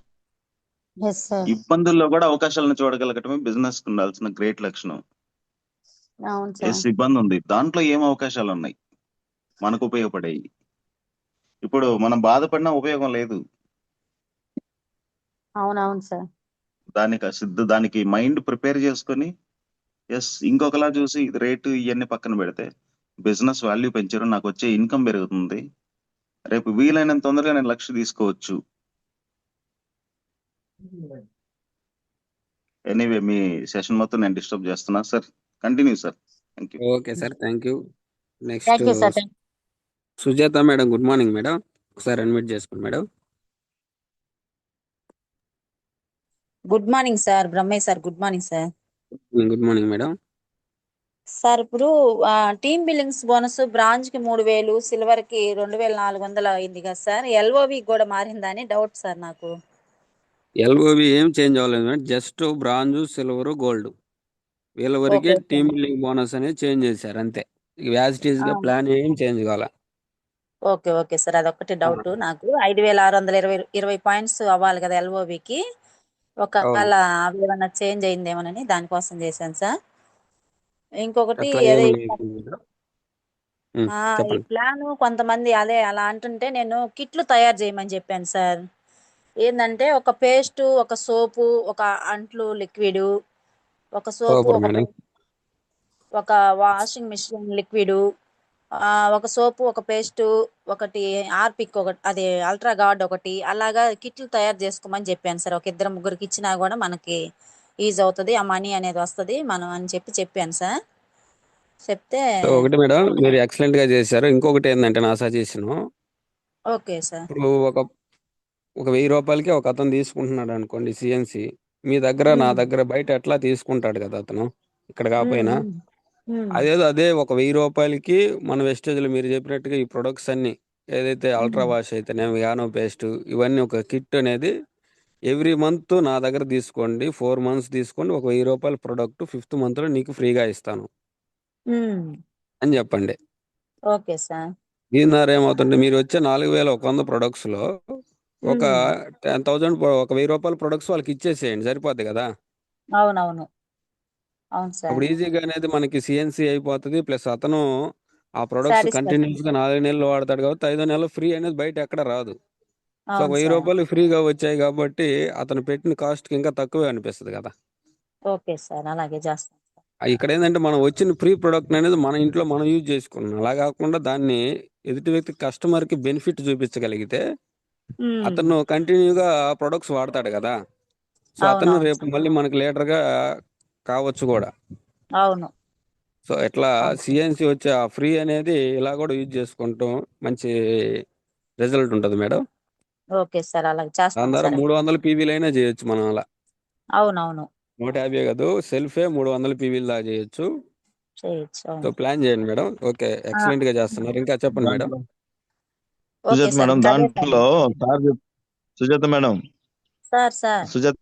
ఇబ్బందుల్లో కూడా అవకాశాలను చూడగలగటమే బిజినెస్ కు ఉండాల్సిన గ్రేట్ లక్షణం. అవును సార్. ఇబ్బంది ఉంది, దాంట్లో ఏం అవకాశాలు ఉన్నాయి మనకు ఉపయోగపడేవి. ఇప్పుడు మనం బాధపడినా ఉపయోగం లేదు. అవునవును సార్. దానికి మైండ్ ప్రిపేర్ చేసుకొని ఇంకొకలా చూసి రేటు ఇవన్నీ పక్కన పెడితే బిజినెస్ వాల్యూ పెంచారు, నాకు వచ్చే ఇన్కమ్ పెరుగుతుంది, రేపు వీలైనంత తొందరగా నేను 1,00,000 తీసుకోవచ్చు. ఎనీవే మీ సెషన్ మొత్తం నేను డిస్టర్బ్ చేస్తున్నా sir, continue sir. Thank you. Okay sir, thank you. Next thank you sir. Sujatha madam, good morning madam. ఒకసారి అన్మ్యూట్ చేసుకోండి madam. Good morning sir, Brahmayya sir. Good morning sir. Good morning madam. Sir ఇప్పుడు team billings bonus bronze కి 3000, silver కి 2400 అయింది కదా sir. LOV కూడా మారిందా అని డౌట్ సార్ నాకు. ఎల్ఓవి ఏం చేంజ్ అవ్వలేదు madam, just bronze, silver, gold వీళ్ళ వరకే okay team sir. Building bonus అనేది చేంజ్ చేశారు అంతే. యాజ్ ఇట్ ఈస్ గా ప్లాన్ ఏం చేంజ్ కావాల. ఓకే ఓకే సార్, అదొక్కటి డౌట్ నాకు. 5620 పాయింట్స్ అవ్వాలి కదా ఎల్ఓవికి. అవును. ఒకవేళ అవి ఏమన్నా చేంజ్ అయిందేమోనని దానికోసం చేశాను సార్. ఇంకొకటి అట్లా అదే ఏం లేదు మేడం. ఈ చెప్పండి. ప్లాన్ కొంతమంది అదే అలా అంటుంటే నేను కిట్లు తయారు చేయమని చెప్పాను సార్. ఏంటంటే ఒక పేస్ట్, ఒక సోపు, ఒక అంట్లు లిక్విడ్, ఒక సోపు, సూపర్ మేడం. ఒక వాషింగ్ మిషన్ లిక్విడ్, ఒక సోపు, ఒక పేస్ట్, ఒకటి ఆర్పిక్, ఒకటి అదే అల్ట్రా గార్డ్ ఒకటి, అలాగా కిట్లు తయారు చేసుకోమని చెప్పాను సార్. ఒక ఇద్దరు ముగ్గురికి ఇచ్చినా కూడా మనకి ఈజీ అవుతుంది, ఆ మనీ అనేది వస్తుంది మనం అని చెప్పాను సార్. చెప్తే సో ఒకటి మేడం, మీరు ఎక్సలెంట్ గా చేశారు. ఇంకొకటి ఏంటంటే నా సజెషన్, ఓకే సార్. ఇప్పుడు ఒక 1000 రూపాయలకి ఒక అతను తీసుకుంటున్నాడు అనుకోండి సిఎన్సి, మీ దగ్గర నా దగ్గర బయట ఎట్లా తీసుకుంటాడు కదా అతను, ఇక్కడ కాకపోయినా. అదే ఒక 1000 రూపాయలకి మన వెస్టేజ్లో మీరు చెప్పినట్టుగా ఈ ప్రొడక్ట్స్ అన్ని ఏదైతే అల్ట్రా వాష్ అయితేనేమో, యానో పేస్ట్, ఇవన్నీ ఒక కిట్ అనేది ఎవ్రీ మంత్ నా దగ్గర తీసుకోండి, 4 మంత్స్ తీసుకోండి, ఒక 1000 రూపాయల ప్రొడక్ట్ 5th మంత్లో నీకు ఫ్రీగా ఇస్తాను అని చెప్పండి. Okay sir. దీని ద్వారా ఏమవుతుంటే మీరు వచ్చే 4100 ప్రొడక్ట్స్లో ఒక 10,000 ఒక 1000 రూపాయల ప్రొడక్ట్స్ వాళ్ళకి ఇచ్చేసేయండి, సరిపోద్ది కదా. అవునవును, అవును సార్. అప్పుడు ఈజీగా అనేది మనకి సిఎన్సి అయిపోతుంది. ప్లస్ అతను ఆ ప్రొడక్ట్స్ సాటిస్ఫాక్షన్. కంటిన్యూస్గా 4 నెలలు వాడతాడు కాబట్టి 5వ నెలలో ఫ్రీ అనేది బయట ఎక్కడ రాదు. సో అవును 1000 సార్. రూపాయలు ఫ్రీగా వచ్చాయి కాబట్టి అతను పెట్టిన కాస్ట్కి ఇంకా తక్కువే అనిపిస్తుంది కదా. ఓకే సార్, అలాగే చేస్తాం. ఇక్కడ ఏంటంటే మనం వచ్చిన ఫ్రీ ప్రొడక్ట్ అనేది మన ఇంట్లో మనం యూజ్ చేసుకున్నాం, అలా కాకుండా దాన్ని ఎదుటి వ్యక్తి కస్టమర్కి బెనిఫిట్ చూపించగలిగితే అతను కంటిన్యూగా ప్రొడక్ట్స్ వాడతాడు కదా. సో అతను అవునవును రేపు మళ్ళీ మనకి లీడర్గా కావచ్చు కూడా. అవును సో ఇట్లా అవును. సిఎన్సి వచ్చే ఆ ఫ్రీ అనేది ఇలా కూడా యూజ్ చేసుకుంటాం, మంచి రిజల్ట్ ఉంటుంది మేడం. ఓకే సార్, అలాగే దాని చేస్తాం ద్వారా సార్. 300 పీవీలైనా చేయొచ్చు మనం అలా. అవునవును, 150 కాదు, సెల్ఫే 300 పీవీలు దాకా చేయొచ్చు. చేయొచ్చు. సో అవును. ప్లాన్ చేయండి మేడం. ఓకే, ఎక్సలెంట్ గా చేస్తున్నారు. ఇంకా చెప్పండి మేడం. దాంట్లో ఓకే సుజాత సార్, మేడం, ఇంకా అదే సార్. దాంట్లో Sujatha madam, sir sir Sujatha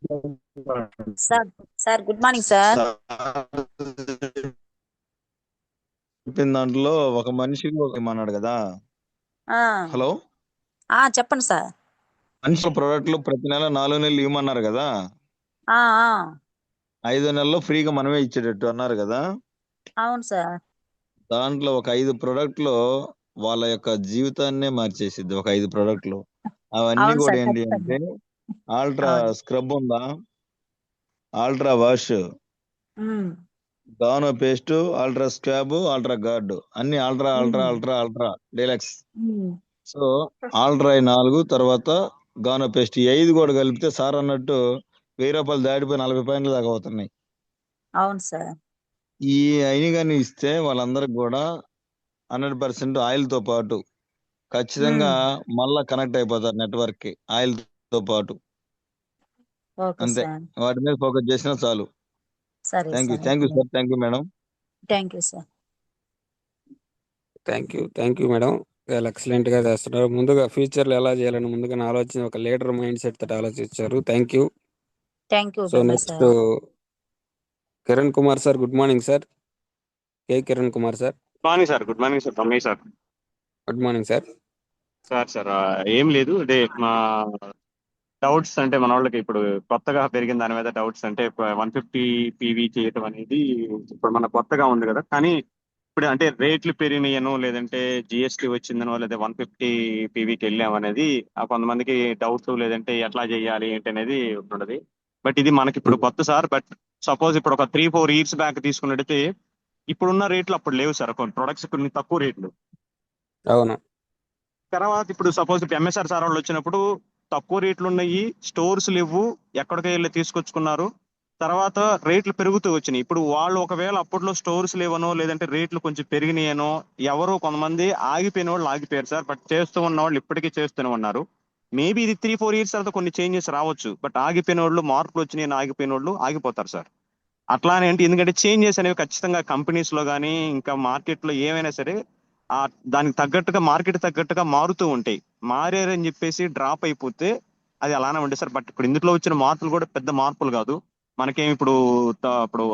sir sir good morning sir. చెప్పిన దాంట్లో ఒక మనిషికి ఒక అన్నాడు కదా. ఆ, హలో, చెప్పండి సార్. మనిషి ప్రోడక్ట్లు ప్రతి నెల 4 నెలలు ఇవ్వమన్నారు కదా. ఆ, 5వ నెలలో ఫ్రీగా మనమే ఇచ్చేటట్టు అన్నారు కదా. అవును సార్. దాంట్లో ఒక 5 ప్రోడక్ట్లు వాళ్ళ యొక్క జీవితాన్నే మార్చేసిద్ది. ఒక 5 ప్రోడక్ట్లు అవన్నీ అవును కూడా సార్, ఏంటి ఖచ్చితంగా. అంటే, ఆల్ట్రా అవును. స్క్రబ్ ఉందా, ఆల్ట్రా వాష్, ఉమ్, గానో paste, ultra squab, ultra guard, అన్ని ultra ultra um, ultra ultra deluxe. Um. So ultra 4, తర్వాత గానో పేస్ట్, ఈ 5 కూడా కలిపితే సార్ అన్నట్టు 1000 రూపాయలు దాటిపోయి 40 పాయింట్ల దాకా అవుతున్నాయి. అవును సార్. ఈ అయిన కానీ ఇస్తే వాళ్ళందరికి కూడా 100% ఆయిల్ తో పాటు ఖచ్చితంగా మళ్ళా కనెక్ట్ అయిపోతారు నెట్వర్క్ కి, ఆయిల్ తో పాటు. ఓకే అంతే, సార్. వాటి మీద ఫోకస్ చేసినా చాలు. సరే thank you, sir. Thank you sir, thank you madam. Thank you sir. Thank you madam. Excellent గా చేస్తున్నారు. ముందుగా ఫ్యూచర్లో ఎలా చేయాలని ముందుగా ఆలోచన, ఒక లీడర్ మైండ్ సెట్ తోటి ఆలోచించారు. Thank you. Thank you so Brahmayya next sir. Kiran Kumar sir, good morning sir. Kiran Kumar sir. Morning sir, good morning sir, Ramesh sir. Good morning sir. Sir ఏం లేదు, అదే మా డౌట్స్ అంటే మన వాళ్ళకి ఇప్పుడు కొత్తగా పెరిగిన దాని మీద డౌట్స్ అంటే 150 పీవీ చేయటం అనేది ఇప్పుడు మన కొత్తగా ఉంది కదా. కానీ ఇప్పుడు అంటే రేట్లు పెరిగినాయనో లేదంటే జిఎస్టీ వచ్చిందనో లేదా 150 పీవీకి వెళ్ళామనేది కొంతమందికి డౌట్, లేదంటే ఎట్లా చేయాలి ఏంటి అనేది ఉంటుంది. బట్ ఇది మనకి ఇప్పుడు కొత్త సార్. బట్ సపోజ్ ఇప్పుడు ఒక 3-4 ఇయర్స్ బ్యాక్ తీసుకున్నట్టయితే ఇప్పుడున్న రేట్లు అప్పుడు లేవు సార్. కొన్ని ప్రొడక్ట్స్ కొన్ని తక్కువ రేట్లు. అవును. తర్వాత ఇప్పుడు సపోజ్ ఇప్పుడు ఎంఎస్ఆర్ సార్ వాళ్ళు వచ్చినప్పుడు తక్కువ రేట్లు ఉన్నాయి, స్టోర్స్ లేవు, ఎక్కడికి వెళ్ళి తీసుకొచ్చుకున్నారు. తర్వాత రేట్లు పెరుగుతూ వచ్చినాయి. ఇప్పుడు వాళ్ళు ఒకవేళ అప్పట్లో స్టోర్స్ లేవనో లేదంటే రేట్లు కొంచెం పెరిగినాయనో ఎవరో కొంతమంది ఆగిపోయిన వాళ్ళు ఆగిపోయారు సార్. బట్ చేస్తూ ఉన్న వాళ్ళు ఇప్పటికీ చేస్తూనే ఉన్నారు. మేబీ ఇది 3-4 ఇయర్స్ తర్వాత కొన్ని చేంజెస్ రావచ్చు. బట్ ఆగిపోయిన వాళ్ళు, మార్పులు వచ్చినాయని ఆగిపోయిన వాళ్ళు ఆగిపోతారు సార్. అట్లానే అంటే ఎందుకంటే చేంజెస్ అనేవి ఖచ్చితంగా కంపెనీస్ లో కానీ ఇంకా మార్కెట్ లో ఏమైనా సరే ఆ దానికి తగ్గట్టుగా మార్కెట్ తగ్గట్టుగా మారుతూ ఉంటాయి. మారారని చెప్పేసి డ్రాప్ అయిపోతే అది అలానే ఉంటుంది సార్. బట్ ఇప్పుడు ఇందులో వచ్చిన మార్పులు కూడా పెద్ద మార్పులు కాదు. మనకేం ఇప్పుడు ఇప్పుడు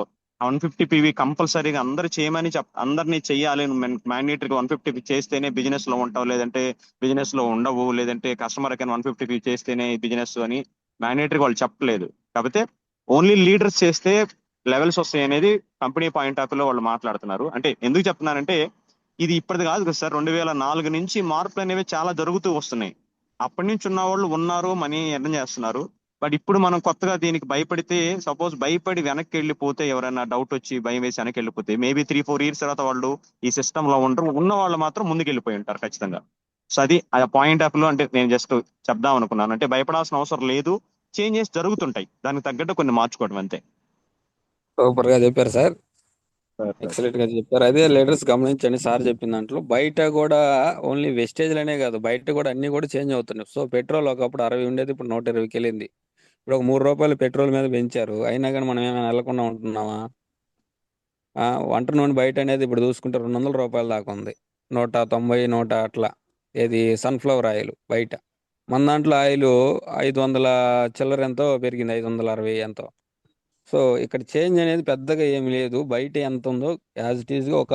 150 PV కంపల్సరీగా అందరు చేయమని అందరినీ చెయ్యాలి, మ్యాండేటరీగా 150 చేస్తేనే బిజినెస్ లో ఉంటావు, లేదంటే బిజినెస్ లో ఉండవు, లేదంటే కస్టమర్ కి 150 చేస్తేనే బిజినెస్ అని మ్యాండేటరీగా వాళ్ళు చెప్పలేదు. కాకపోతే ఓన్లీ లీడర్స్ చేస్తే లెవెల్స్ వస్తాయి అనేది కంపెనీ పాయింట్ ఆఫ్ వ్యూలో వాళ్ళు మాట్లాడుతున్నారు. అంటే ఎందుకు చెప్తున్నానంటే ఇది ఇప్పటిది కాదు కదా సార్, 2004 నుంచి మార్పులు అనేవి చాలా జరుగుతూ వస్తున్నాయి. అప్పటి నుంచి ఉన్న వాళ్ళు ఉన్నారు, మనీ ఎర్న్ చేస్తున్నారు. బట్ ఇప్పుడు మనం కొత్తగా దీనికి భయపడితే, సపోజ్ భయపడి వెనక్కి వెళ్ళిపోతే, ఎవరైనా డౌట్ వచ్చి భయం వేసి వెనక్కి వెళ్ళిపోతే మేబీ 3-4 ఇయర్స్ తర్వాత వాళ్ళు ఈ సిస్టమ్ లో ఉండరు, ఉన్న వాళ్ళు మాత్రం ముందుకు వెళ్ళిపోయి ఉంటారు ఖచ్చితంగా. సో అది ఆ పాయింట్ ఆఫ్ లో అంటే నేను జస్ట్ చెప్దాం అనుకున్నాను. అంటే భయపడాల్సిన అవసరం లేదు, చేంజెస్ జరుగుతుంటాయి, దానికి తగ్గట్టు కొన్ని మార్చుకోవడం అంతే. సూపర్ గా చెప్పారు సార్. సార్ ఎక్సలెంట్ గా చెప్పారు. అదే లీడర్స్ గమనించండి, సార్ చెప్పిన దాంట్లో బయట కూడా ఓన్లీ వెస్టేజ్లనే కాదు, బయట కూడా అన్ని కూడా చేంజ్ అవుతున్నాయి. సో పెట్రోల్ ఒకప్పుడు 60 ఉండేది, ఇప్పుడు 120కి వెళ్ళింది. ఇప్పుడు ఒక 3 రూపాయలు పెట్రోల్ మీద పెంచారు, అయినా కానీ మనం ఏమైనా వెళ్ళకుండా ఉంటున్నామా? వంట నూనె బయట అనేది ఇప్పుడు చూసుకుంటే 200 రూపాయల దాకా ఉంది, 190, 100 అట్లా. ఏది సన్ఫ్లవర్ ఆయిల్ బయట. మన దాంట్లో ఆయిల్ 500 చిల్లర ఎంతో పెరిగింది, 560 ఎంతో. సో ఇక్కడ చేంజ్ అనేది పెద్దగా ఏమి లేదు. బయట ఎంత ఉందో యాజ్ ఇట్ ఈస్గా ఒక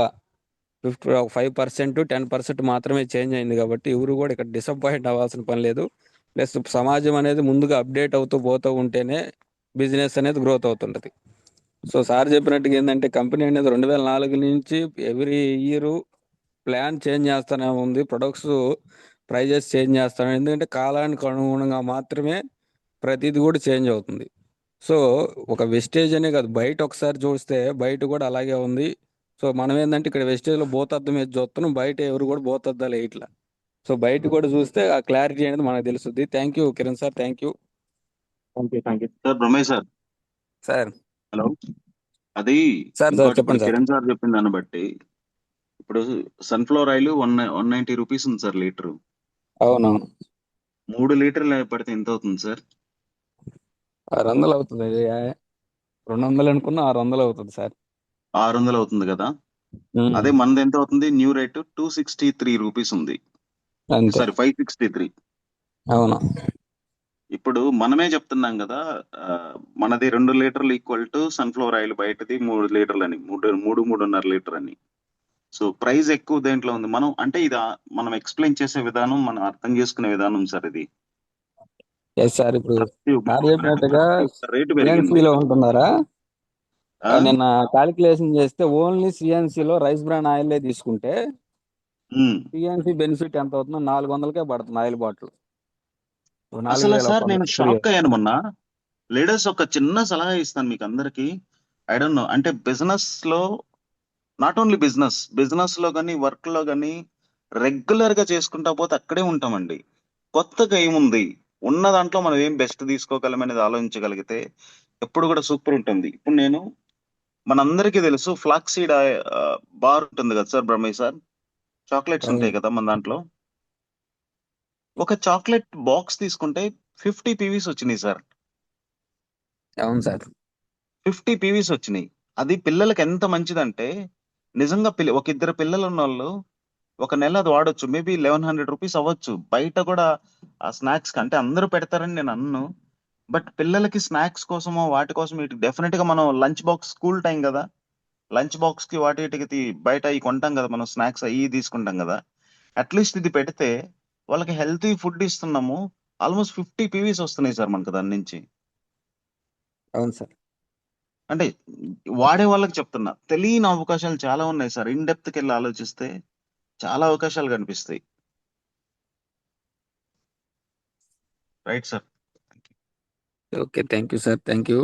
5%, 10% మాత్రమే చేంజ్ అయింది. కాబట్టి ఎవరు కూడా ఇక్కడ డిసప్పాయింట్ అవ్వాల్సిన పని లేదు. ప్లస్ సమాజం అనేది ముందుగా అప్డేట్ అవుతూ పోతూ ఉంటేనే బిజినెస్ అనేది గ్రోత్ అవుతుంటది. సో సార్ చెప్పినట్టుగా ఏంటంటే కంపెనీ అనేది 2004 నుంచి ఎవ్రీ ఇయర్ ప్లాన్ చేంజ్ చేస్తూనే ఉంది, ప్రొడక్ట్స్ ప్రైజెస్ చేంజ్ చేస్తాను. ఎందుకంటే కాలానికి అనుగుణంగా మాత్రమే ప్రతిది కూడా చేంజ్ అవుతుంది. సో ఒక వెస్టేజ్ అనే కాదు, బయట ఒకసారి చూస్తే బయట కూడా అలాగే ఉంది. సో మనం ఏంటంటే ఇక్కడ వెస్టేజ్లో భూతద్దం మీద చూస్తున్నాం, బయట ఎవరు కూడా భూతద్దాలు ఇట్లా. సో బయట కూడా చూస్తే ఆ క్లారిటీ అనేది మనకు తెలుస్తుంది. Thank you Kiran sir, thank you thank you. Sir Brahmayya sir, sir. Hello. అది సార్ ఇంకోటి ఇప్పుడు చెప్పండి సార్. కిరణ్ సార్ చెప్పిన దాన్ని బట్టి ఇప్పుడు సన్ఫ్లవర్ ఆయిల్ 190 రూపీస్ ఉంది సార్ లీటరు. అవునవును, 3 లీటర్లు పడితే ఎంత అవుతుంది సార్? 600 అవుతుంది. 200 అనుకున్నా 600 అవుతుంది సార్. 600 అవుతుంది కదా. ఉమ్, అదే మనది ఎంత అవుతుంది? న్యూ రేట్ 263 రూపీస్ ఉంది. అంతే. సారీ 563. అవును, ఇప్పుడు మనమే చెప్తున్నాం కదా, ఆ, మనది 2 లీటర్లు ఈక్వల్ టు సన్ఫ్లవర్ ఆయిల్ బయటది 3 లీటర్లు అని, 3.5 లీటర్ అని. సో ప్రైస్ ఎక్కువ దేంట్లో ఉంది? మనం అంటే ఇది మనం ఎక్స్ప్లెయిన్ చేసే విధానం, మనం అర్థం చేసుకునే విధానం సార్. ఇది ఎస్ సార్. ఇప్పుడు ప్రతి ఒక్క సార్ ప్రోడక్ట్ చెప్పినట్టుగా ప్రతి ఒక్క రేటు పెరిగింది. సిఎన్సీలో ఉంటున్నారా? ఆ? నిన్న క్యాలిక్యులేషన్ చేస్తే ఓన్లీ సిఎన్సీలో రైస్ బ్రాన్ ఆయిల్ తీసుకుంటే ఉమ్. సిఎన్సీ బెనిఫిట్ ఎంత అవుతుందో 400కే పడుతుంది ఆయిల్ బాటిల్. అసలు సార్ 4100 నేను ఫ్రీ. షాక్ అయ్యాను మొన్న. లీడర్స్ ఒక చిన్న సలహా ఇస్తాను మీకు అందరికి. ఐ డోంట్ నో, అంటే బిజినెస్ లో, నాట్ ఓన్లీ బిజినెస్ లో కానీ వర్క్ లో కానీ రెగ్యులర్ గా చేసుకుంటా పోతే అక్కడే ఉంటామండి. కొత్తగా ఏముంది, ఉన్న దాంట్లో మనం ఏం బెస్ట్ తీసుకోగలం అనేది ఆలోచించగలిగితే ఎప్పుడు కూడా సూపర్ ఉంటుంది. ఇప్పుడు నేను, మనందరికీ తెలుసు ఫ్లాక్ సీడ్ బార్ ఉంటుంది కదా సార్ బ్రహ్మయ్య సార్, చాక్లెట్స్ అవును, ఉంటాయి కదా మన దాంట్లో. ఒక చాక్లెట్ బాక్స్ తీసుకుంటే 50 పీవీస్ వచ్చినాయి సార్. అవును సార్. 50 పీవీస్ వచ్చినాయి. అది పిల్లలకి ఎంత మంచిదంటే, నిజంగా ఒక ఇద్దరు పిల్లలు ఉన్న వాళ్ళు ఒక నెల అది వాడొచ్చు. మేబీ 1100 రూపీస్ అవ్వచ్చు. బయట కూడా ఆ స్నాక్స్ అంటే అందరూ పెడతారని నేను అన్ను, బట్ పిల్లలకి స్నాక్స్ కోసమో వాటి కోసం ఇటు డెఫినెట్ గా మనం లంచ్ బాక్స్, స్కూల్ టైం కదా, లంచ్ బాక్స్ కి వాటి వీటికి బయట అవి కొంటాం కదా మనం, స్నాక్స్ అవి తీసుకుంటాం కదా. అట్లీస్ట్ ఇది పెడితే వాళ్ళకి హెల్తీ ఫుడ్ ఇస్తున్నాము. ఆల్మోస్ట్ 50 పీవీస్ వస్తున్నాయి సార్ మనకు దాని నుంచి. అవును సార్. అంటే వాడే వాళ్ళకి చెప్తున్నా, తెలియని అవకాశాలు చాలా ఉన్నాయి సార్. ఇన్ డెప్త్కి వెళ్ళి ఆలోచిస్తే చాలా అవకాశాలు కనిపిస్తాయి. Right sir. Okay, thank you sir, thank you.